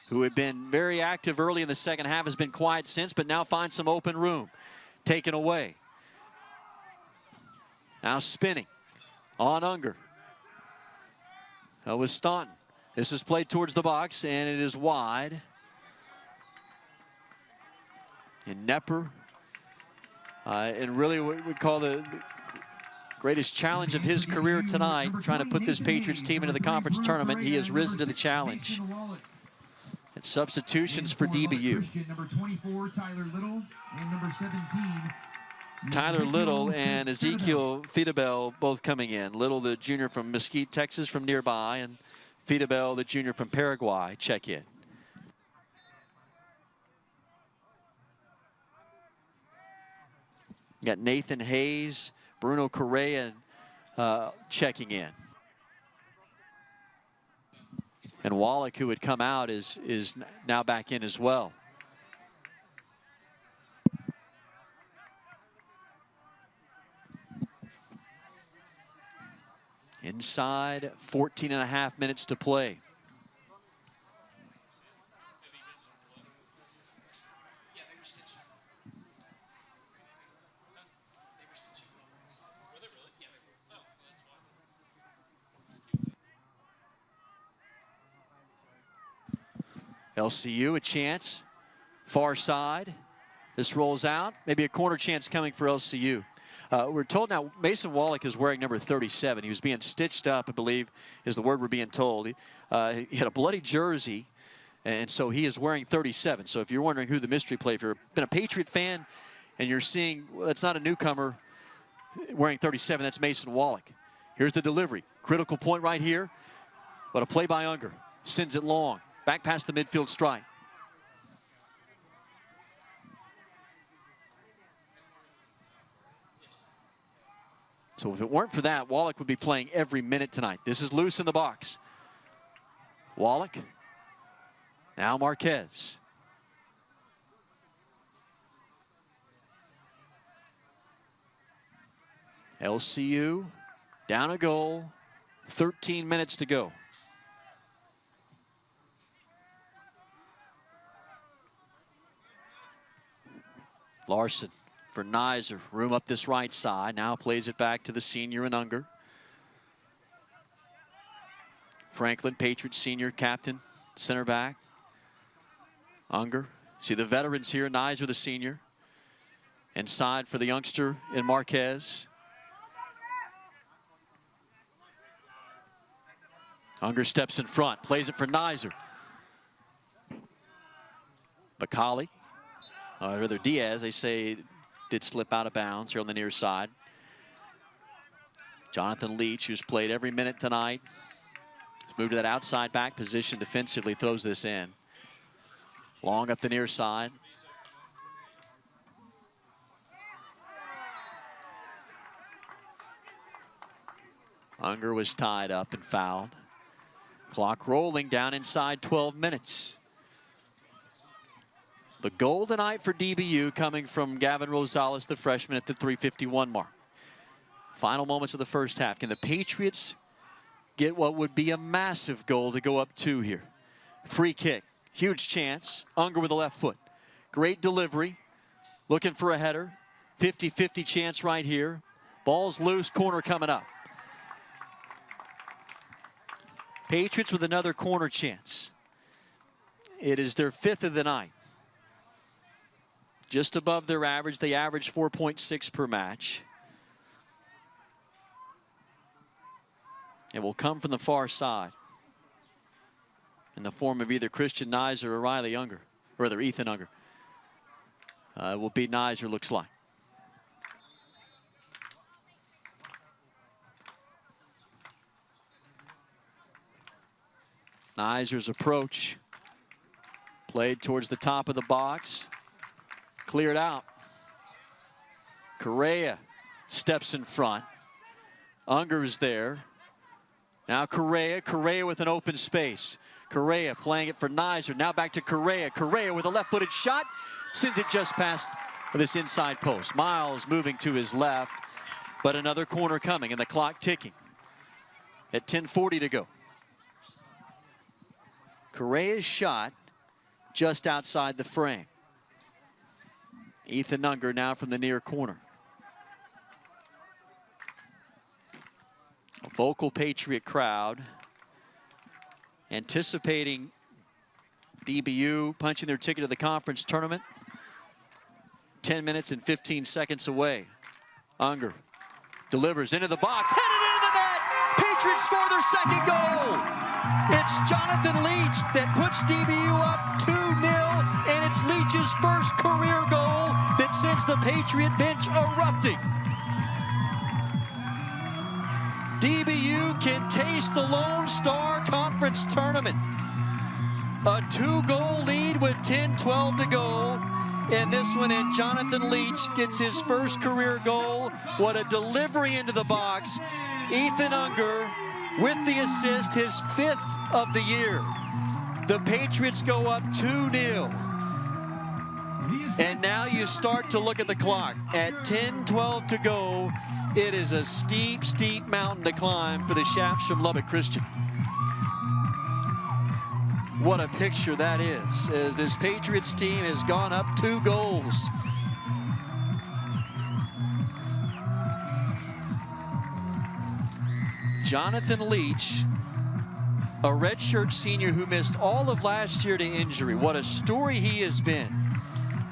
who had been very active early in the second half, has been quiet since, but now finds some open room. Taken away. Now spinning on Unger. That was Staunton. This is played towards the box, and it is wide. And Nepper, and really what we call the Greatest challenge of his career tonight, trying to put this Patriots team into the conference tournament. He has risen to the challenge. And substitutions for DBU. Number 24, Tyler Little, and number 17. Tyler Little and Ezekiel Fidabel both coming in. Little, the junior from Mesquite, Texas, from nearby, and Fidabel, the junior from Paraguay, check in. You got Nathan Hayes, Bruno Correa checking in. And Wallach, who had come out, is now back in as well. Inside 14.5 minutes to play. LCU a chance, far side. This rolls out, maybe a corner chance coming for LCU. We're told now Mason Wallach is wearing number 37. He was being stitched up, I believe, is the word we're being told. He had a bloody jersey, and so he is wearing 37. So if you're wondering who the mystery player, if you've been a Patriot fan and you're seeing, well, that's not a newcomer wearing 37, that's Mason Wallach. Here's the delivery. Critical point right here. But a play by Unger. Sends it long. Back past the midfield stripe. So if it weren't for that, Wallach would be playing every minute tonight. This is loose in the box. Wallach. Now Marquez. LCU down a goal. 13 minutes to go. Larson for Nizer, room up this right side. Now plays it back to the senior and Unger. Franklin, Patriots senior captain, center back. Unger. See the veterans here, Nizer the senior. Inside for the youngster in Marquez. Unger steps in front, plays it for Nizer. Bacali. Or rather Diaz, they say, did slip out of bounds here on the near side. Jonathan Leach, who's played every minute tonight, has moved to that outside back position defensively, throws this in. Long up the near side. Unger was tied up and fouled. Clock rolling down inside 12 minutes. The goal tonight for DBU coming from Gavin Rosales, the freshman, at the 3:51 mark. Final moments of the first half. Can the Patriots get what would be a massive goal to go up 2 here? Free kick. Huge chance. Unger with the left foot. Great delivery. Looking for a header. 50-50 chance right here. Ball's loose. Corner coming up. Patriots with another corner chance. It is their 5th of the night. Just above their average. They average 4.6 per match. It will come from the far side in the form of either Christian Nizer or Riley Unger, or rather Ethan Unger. It will be Nizer, looks like. Nizer's approach. Played towards the top of the box. Cleared out. Correa steps in front. Unger is there. Now Correa. Correa with an open space. Correa playing it for Nizer. Now back to Correa. Correa with a left-footed shot. Sends it just past this inside post. Miles moving to his left. But another corner coming and the clock ticking. At 10:40 to go. Correa's shot just outside the frame. Ethan Unger now from the near corner. A vocal Patriot crowd anticipating DBU punching their ticket to the conference tournament. 10 minutes and 15 seconds away. Unger Delivers into the box, headed into the net. Patriots score their second goal. It's Jonathan Leach that puts DBU up 2-0, and it's Leach's first career goal that sends the Patriot bench erupting. DBU can taste the Lone Star Conference Tournament. A 2-goal lead with 10-12 to go. In this one, and Jonathan Leach gets his first career goal. What a delivery into the box. Ethan Unger with the assist, his 5th of the year. The Patriots go up 2-0. And now you start to look at the clock. At 10-12 to go, it is a steep, steep mountain to climb for the Shaps from Lubbock Christian. What a picture that is, as this Patriots team has gone up 2 goals. Jonathan Leach, a redshirt senior who missed all of last year to injury. What a story he has been.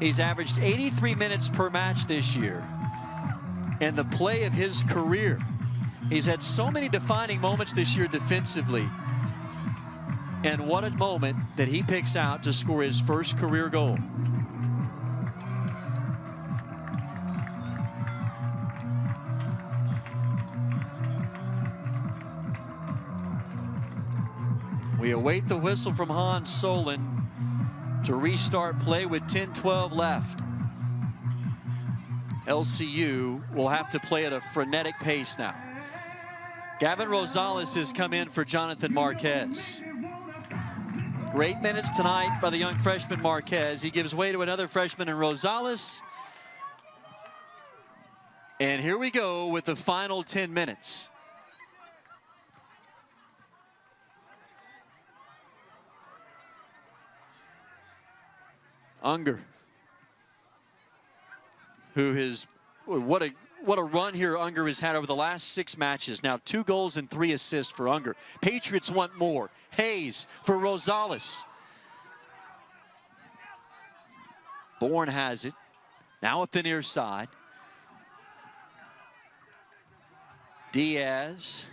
He's averaged 83 minutes per match this year. And the play of his career. He's had so many defining moments this year defensively. And what a moment that he picks out to score his first career goal. We await the whistle from Hans Solon to restart play with 10-12 left. LCU will have to play at a frenetic pace now. Gavin Rosales has come in for Jonathan Marquez. Great minutes tonight by the young freshman Marquez. He gives way to another freshman in Rosales. And here we go with the final 10 minutes. Unger, who has, what a run here Unger has had over the last 6 matches. Now 2 goals and 3 assists for Unger. Patriots want more. Hayes for Rosales. Bourne has it. Now up the near side. Diaz,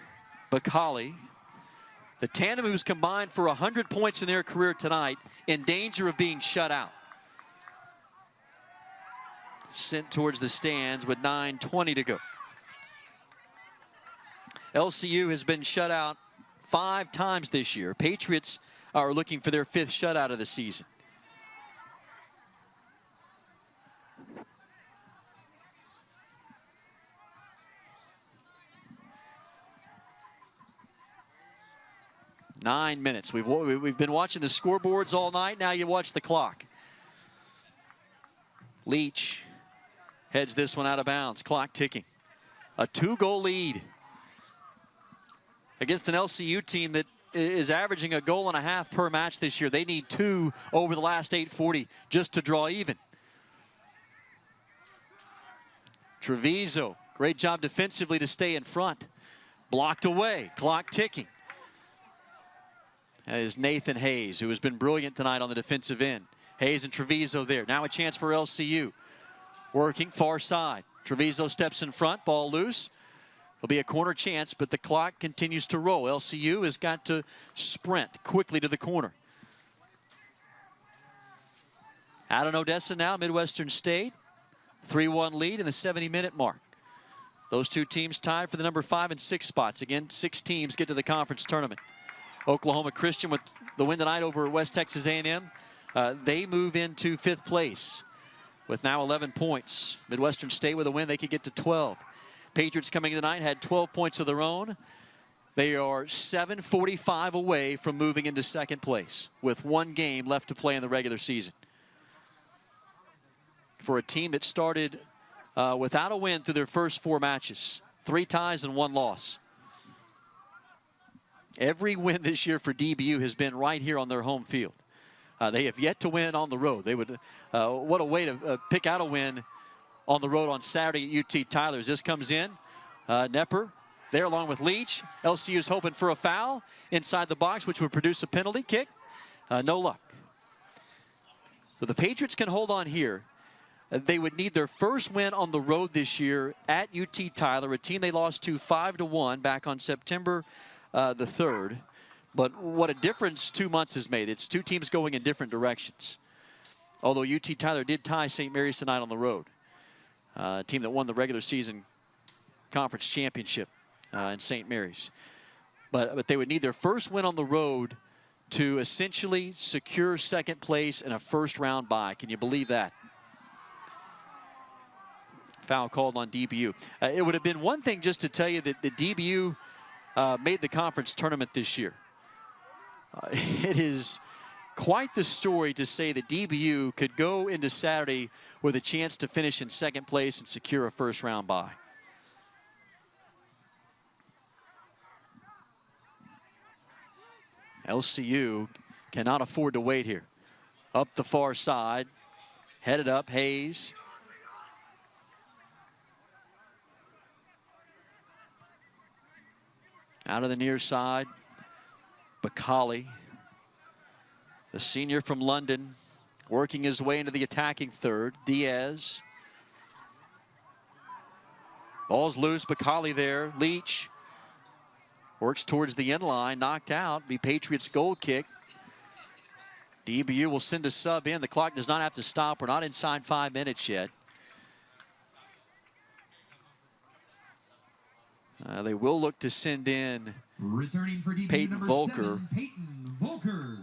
Bacali. The tandem who's combined for 100 points in their career tonight, in danger of being shut out. Sent towards the stands with 9:20 to go. LCU has been shut out 5 times this year. Patriots are looking for their 5th shutout of the season. Nine minutes. We've been watching the scoreboards all night. Now you watch the clock. Leach heads this one out of bounds. Clock ticking. A 2-goal lead against an LCU team that is averaging a goal and a half per match this year. They need 2 over the last 840 just to draw even. Treviso, great job defensively to stay in front. Blocked away, clock ticking. That is Nathan Hayes, who has been brilliant tonight on the defensive end. Hayes and Treviso there. Now a chance for LCU. Working far side. Treviso steps in front, ball loose. It'll be a corner chance, but the clock continues to roll. LCU has got to sprint quickly to the corner. Out in Odessa now, Midwestern State. 3-1 lead in the 70-minute mark. Those 2 teams tied for the number 5 and 6 spots. Again, 6 teams get to the conference tournament. Oklahoma Christian with the win tonight over West Texas A&M. They move into 5th place with now 11 points. Midwestern State with a win, they could get to 12. Patriots coming in tonight had 12 points of their own. They are 7:45 away from moving into 2nd place with 1 game left to play in the regular season. For a team that started without a win through their first 4 matches, 3 ties and 1 loss. Every win this year for DBU has been right here on their home field. They have yet to win on the road. They would, what a way to pick out a win on the road on Saturday at UT Tyler. As this comes in, Nepper there along with Leach. LCU's hoping for a foul inside the box, which would produce a penalty kick. No luck. So the Patriots can hold on here. They would need their first win on the road this year at UT Tyler, a team they lost to 5-1 back on September the 3rd. But what a difference 2 months has made. It's two teams going in different directions. Although UT Tyler did tie St. Mary's tonight on the road. A team that won the regular season conference championship in St. Mary's. But they would need their first win on the road to essentially secure second place and a first-round bye. Can you believe that? Foul called on DBU. It would have been one thing just to tell you that the DBU made the conference tournament this year. It is quite the story to say that DBU could go into Saturday with a chance to finish in second place and secure a first-round bye. LCU cannot afford to wait here. Up the far side, headed up, Hayes. Out of the near side, Bacali, the senior from London, working his way into the attacking third. Diaz. Ball's loose, Bacali there. Leach works towards the end line, knocked out. Be Patriots goal kick. DBU will send a sub in. The clock does not have to stop. We're not inside 5 minutes yet. They will look to send in returning for DBU, Peyton Volker. Peyton Volker.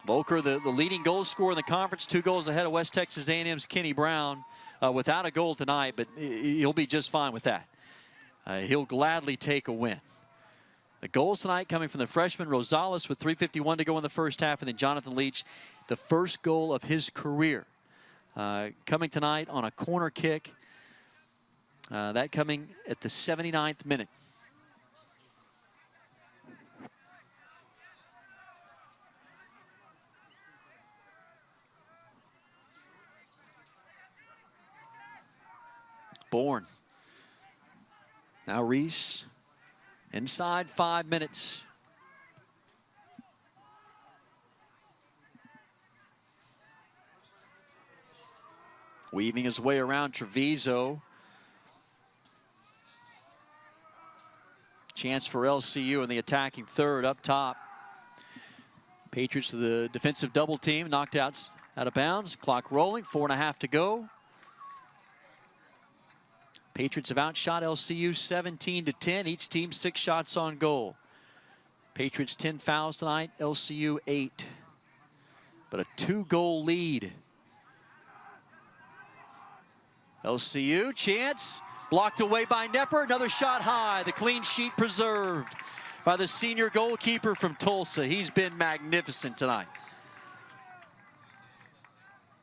Volker, the leading goal scorer in the conference, 2 goals ahead of West Texas A&M's Kenny Brown. Without a goal tonight, but he'll be just fine with that. He'll gladly take a win. The goals tonight coming from the freshman Rosales with 3:51 to go in the first half, and then Jonathan Leach, the first goal of his career. Coming tonight on a corner kick. That coming at the 79th minute. Bourne. Now Reese. Inside 5 minutes. Weaving his way around Treviso. Chance for LCU in the attacking third up top. Patriots to the defensive double team. Knocked out of bounds. Clock rolling. 4.5 to go. Patriots have outshot LCU 17-10. Each team 6 shots on goal. Patriots 10 fouls tonight. LCU 8. But a 2-goal lead. LCU chance. Blocked away by Nepper. Another shot high. The clean sheet preserved by the senior goalkeeper from Tulsa. He's been magnificent tonight.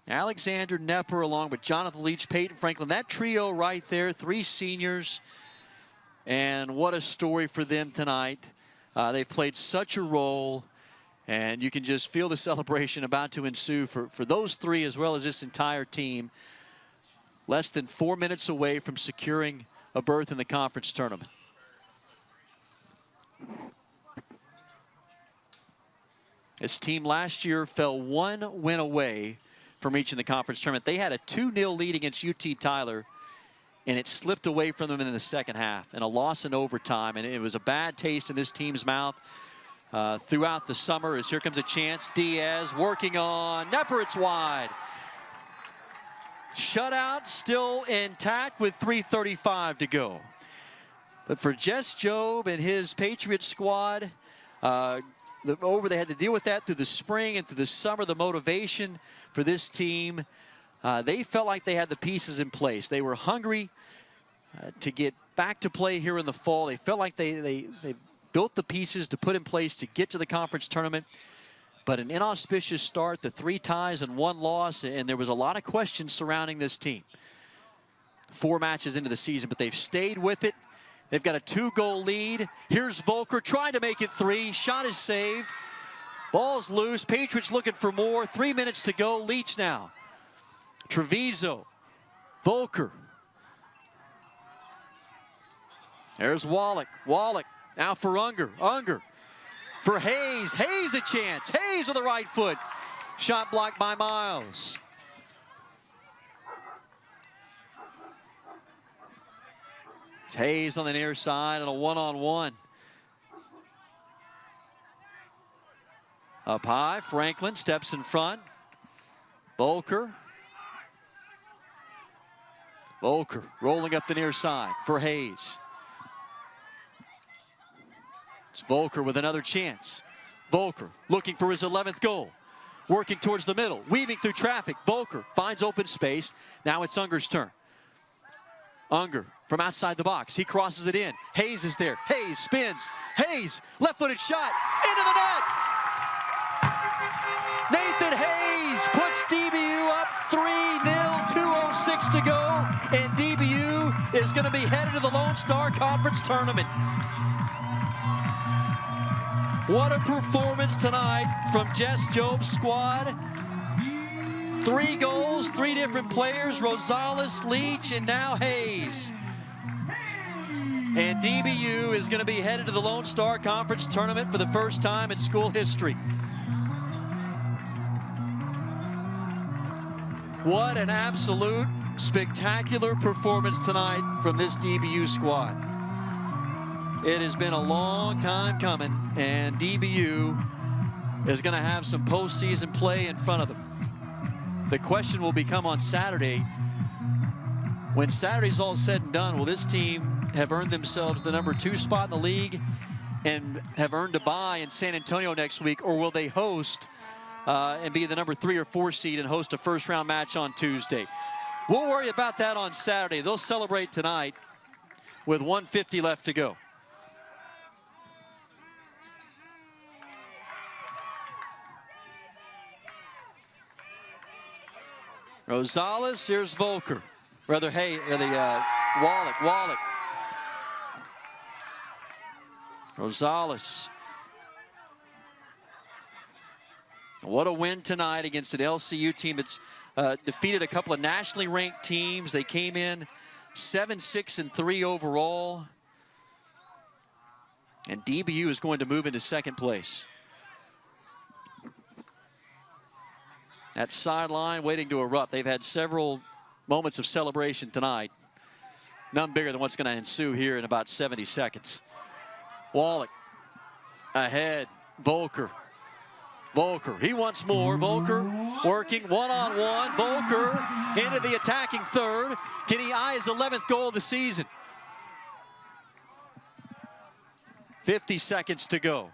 Alexander Nepper along with Jonathan Leach, Peyton Franklin. That trio right there, 3 seniors. And what a story for them tonight. They've played such a role. And you can just feel the celebration about to ensue for those 3 as well as this entire team. Less than 4 minutes away from securing a berth in the conference tournament. This team last year fell 1 win away from reaching the conference tournament. They had a 2-0 lead against UT Tyler, and it slipped away from them in the second half, and a loss in overtime, and it was a bad taste in this team's mouth throughout the summer. As here comes a chance. Diaz working on Nepper. It's wide. Shutout still intact with 3:35 to go. But for Jess Jobe and his Patriots squad, they had to deal with that through the spring and through the summer. The motivation for this team, they felt like they had the pieces in place. They were hungry to get back to play here in the fall. They felt like they built the pieces to put in place to get to the conference tournament. But an inauspicious start, the 3 ties and 1 loss, and there was a lot of questions surrounding this team. 4 matches into the season, but they've stayed with it. They've got a 2-goal lead. Here's Volker trying to make it 3. Shot is saved. Ball's loose. Patriots looking for more. 3 minutes to go. Leach now. Treviso. Volker. There's Wallach. Wallach now for Unger. Unger. For Hayes. Hayes a chance. Hayes with the right foot. Shot blocked by Miles. It's Hayes on the near side and a one-on-one. Up high, Franklin steps in front. Volker. Volker rolling up the near side for Hayes. It's Volker with another chance. Volker looking for his 11th goal. Working towards the middle, weaving through traffic. Volker finds open space. Now it's Unger's turn. Unger from outside the box. He crosses it in. Hayes is there. Hayes spins. Hayes, left-footed shot into the net. Nathan Hayes puts DBU up 3-0, 2:06 to go, and DBU is going to be headed to the Lone Star Conference Tournament. What a performance tonight from Jess Job's squad. 3 goals, 3 different players, Rosales, Leach, and now Hayes. And DBU is going to be headed to the Lone Star Conference Tournament for the first time in school history. What an absolute spectacular performance tonight from this DBU squad. It has been a long time coming, and DBU is going to have some postseason play in front of them. The question will become on Saturday. When Saturday's all said and done, will this team have earned themselves the #2 spot in the league and have earned a bye in San Antonio next week, or will they host and be the #3 or 4 seed and host a first-round match on Tuesday? We'll worry about that on Saturday. They'll celebrate tonight with 1:50 left to go. Rosales, here's Volker. Wallach. Rosales. What a win tonight against an LCU team that's defeated a couple of nationally ranked teams. They came in 7-6-3 overall. And DBU is going to move into 2nd place. That sideline waiting to erupt. They've had several moments of celebration tonight. None bigger than what's going to ensue here in about 70 seconds. Wallach ahead. Volker. He wants more. Volker working one-on-one. Volker into the attacking third. Can he eye his 11th goal of the season? 50 seconds to go.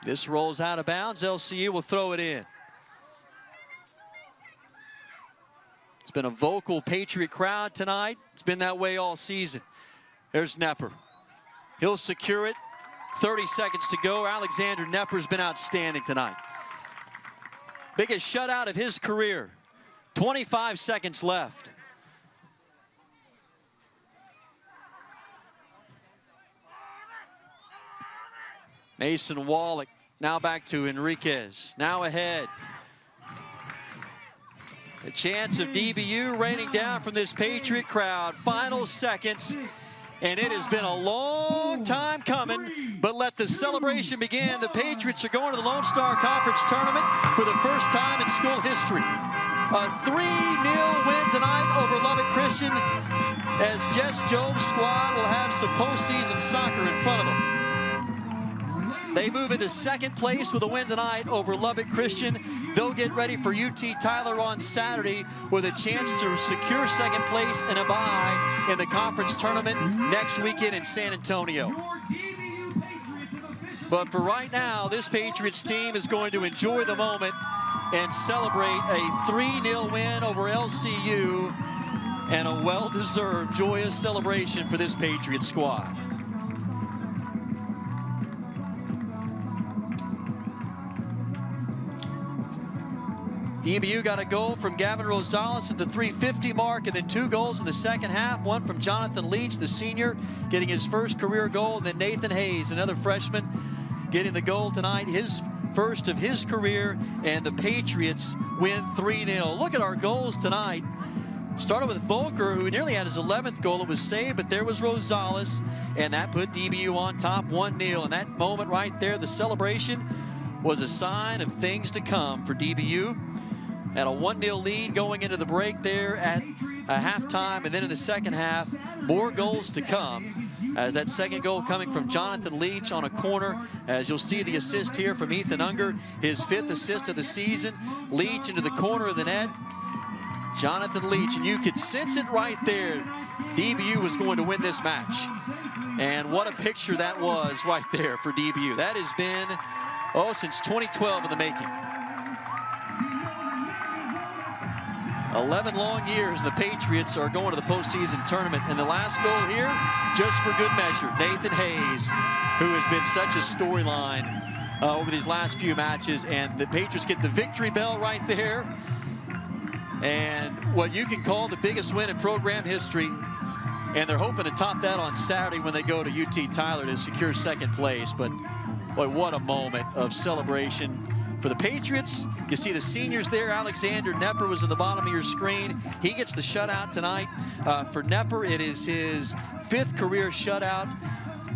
This rolls out of bounds. LCU will throw it in. It's been a vocal Patriot crowd tonight. It's been that way all season. There's Knepper. He'll secure it. 30 seconds to go. Alexander Knepper's been outstanding tonight. Biggest shutout of his career. 25 seconds left. Mason Wallach now back to Enriquez. Now ahead. A chance of DBU raining down from this Patriot crowd. Final seconds. And it has been a long time coming, but let the celebration begin. The Patriots are going to the Lone Star Conference Tournament for the first time in school history. A 3-0 win tonight over Lubbock Christian, as Jess Job's squad will have some postseason soccer in front of them. They move into 2nd place with a win tonight over Lubbock Christian. They'll get ready for UT Tyler on Saturday with a chance to secure 2nd place and a bye in the conference tournament next weekend in San Antonio. But for right now, this Patriots team is going to enjoy the moment and celebrate a 3-0 win over LCU and a well-deserved, joyous celebration for this Patriots squad. DBU got a goal from Gavin Rosales at the 3:50 mark, and then 2 goals in the second half. One from Jonathan Leach, the senior, getting his first career goal, and then Nathan Hayes, another freshman, getting the goal tonight, his first of his career, and the Patriots win 3-0. Look at our goals tonight. Started with Volker, who nearly had his 11th goal. It was saved, but there was Rosales, and that put DBU on top 1-0. And that moment right there, the celebration, was a sign of things to come for DBU. and a 1-0 lead going into the break there at halftime. And then in the second half, more goals to come, as that second goal coming from Jonathan Leach on a corner. As you'll see the assist here from Ethan Unger, his 5th assist of the season. Leach into the corner of the net. Jonathan Leach, and you could sense it right there. DBU was going to win this match. And what a picture that was right there for DBU. That has been, since 2012 in the making. 11 long years, the Patriots are going to the postseason tournament. And the last goal here, just for good measure, Nathan Hayes, who has been such a storyline over these last few matches. And the Patriots get the victory bell right there. And what you can call the biggest win in program history. And they're hoping to top that on Saturday when they go to UT Tyler to secure second place. But boy, what a moment of celebration for the Patriots. You see the seniors there. Alexander Nepper was at the bottom of your screen. He gets the shutout tonight. For Nepper, it is his 5th career shutout,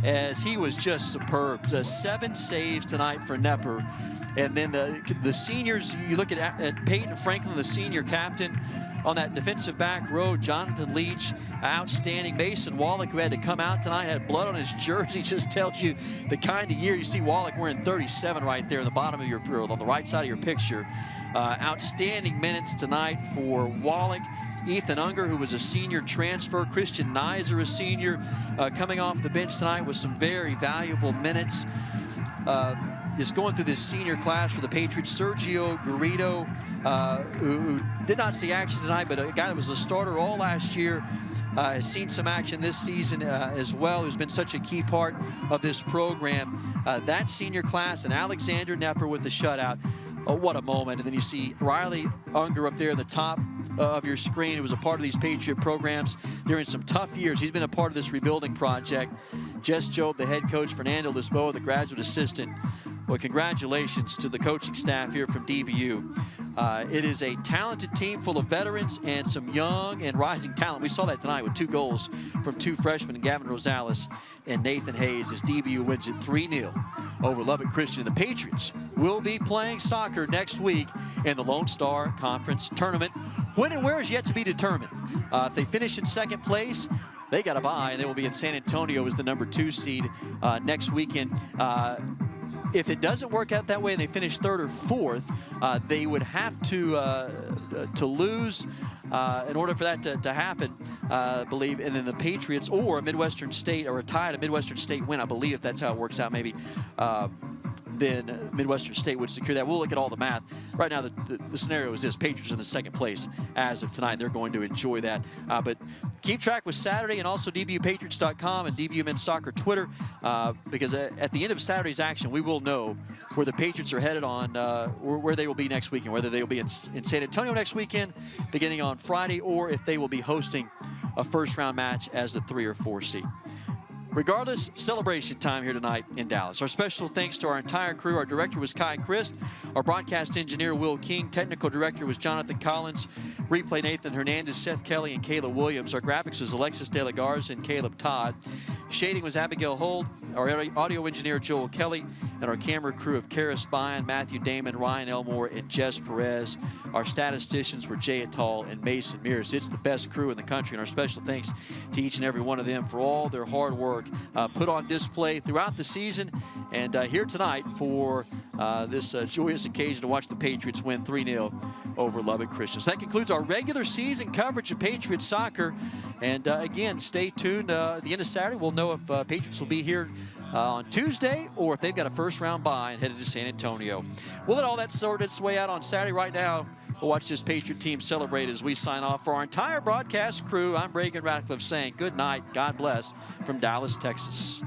as he was just superb. 7 saves tonight for Nepper. And then the seniors, you look at Peyton Franklin, the senior captain, on that defensive back row. Jonathan Leach, outstanding. Mason Wallach, who had to come out tonight, had blood on his jersey. Just tells you the kind of year. You see Wallach wearing 37 right there on the bottom of your, or on the right side of your picture. Outstanding minutes tonight for Wallach. Ethan Unger, who was a senior transfer. Christian Nizer, a senior, coming off the bench tonight with some very valuable minutes. Just going through this senior class for the Patriots. Sergio Garrido, who did not see action tonight, but a guy that was a starter all last year, has seen some action this season as well, who's been such a key part of this program. That senior class, and Alexander Nepper with the shutout. Oh, what a moment. And then you see Riley Unger up there in the top of your screen, who was a part of these Patriot programs during some tough years. He's been a part of this rebuilding project. Jess Jobe, the head coach, Fernando Lisboa, the graduate assistant. Well, congratulations to the coaching staff here from DBU. It is a talented team full of veterans and some young and rising talent. We saw that tonight with 2 goals from 2 freshmen, Gavin Rosales and Nathan Hayes, as DBU wins it 3-0 over Lubbock Christian. The Patriots will be playing soccer next week in the Lone Star Conference Tournament. When and where is yet to be determined. If they finish in second place, they got a bye, and they will be in San Antonio as the number 2 seed next weekend. If it doesn't work out that way and they finish 3rd or 4th, they would have to lose in order for that to happen, I believe. And then the Patriots or a Midwestern State, or a tie at a Midwestern State win, I believe, if that's how it works out, maybe, then Midwestern State would secure that. We'll look at all the math. Right now, the scenario is this: Patriots in the second place as of tonight. They're going to enjoy that. But keep track with Saturday, and also DBUPatriots.com and DBU Men's Soccer Twitter, because at the end of Saturday's action, we will know where the Patriots are headed on, where they will be next weekend, whether they will be in San Antonio next weekend, beginning on Friday, or if they will be hosting a first-round match as the 3 or 4 seed. Regardless, celebration time here tonight in Dallas. Our special thanks to our entire crew. Our director was Kai Christ. Our broadcast engineer, Will King. Technical director was Jonathan Collins. Replay, Nathan Hernandez, Seth Kelly, and Kayla Williams. Our graphics was Alexis De La Garza and Caleb Todd. Shading was Abigail Holt. Our audio engineer, Joel Kelly. And our camera crew of Kara Spine, Matthew Damon, Ryan Elmore, and Jess Perez. Our statisticians were Jay Attal and Mason Mears. It's the best crew in the country, and our special thanks to each and every one of them for all their hard work put on display throughout the season, and here tonight for this joyous occasion to watch the Patriots win 3-0 over Lubbock Christian. So that concludes our regular season coverage of Patriots soccer, and again, stay tuned. At the end of Saturday, we'll know if Patriots will be here on Tuesday, or if they've got a first-round bye and headed to San Antonio. We'll let all that sort its way out on Saturday. Right now, we'll watch this Patriot team celebrate as we sign off. For our entire broadcast crew, I'm Reagan Ratcliffe saying good night, God bless, from Dallas, Texas.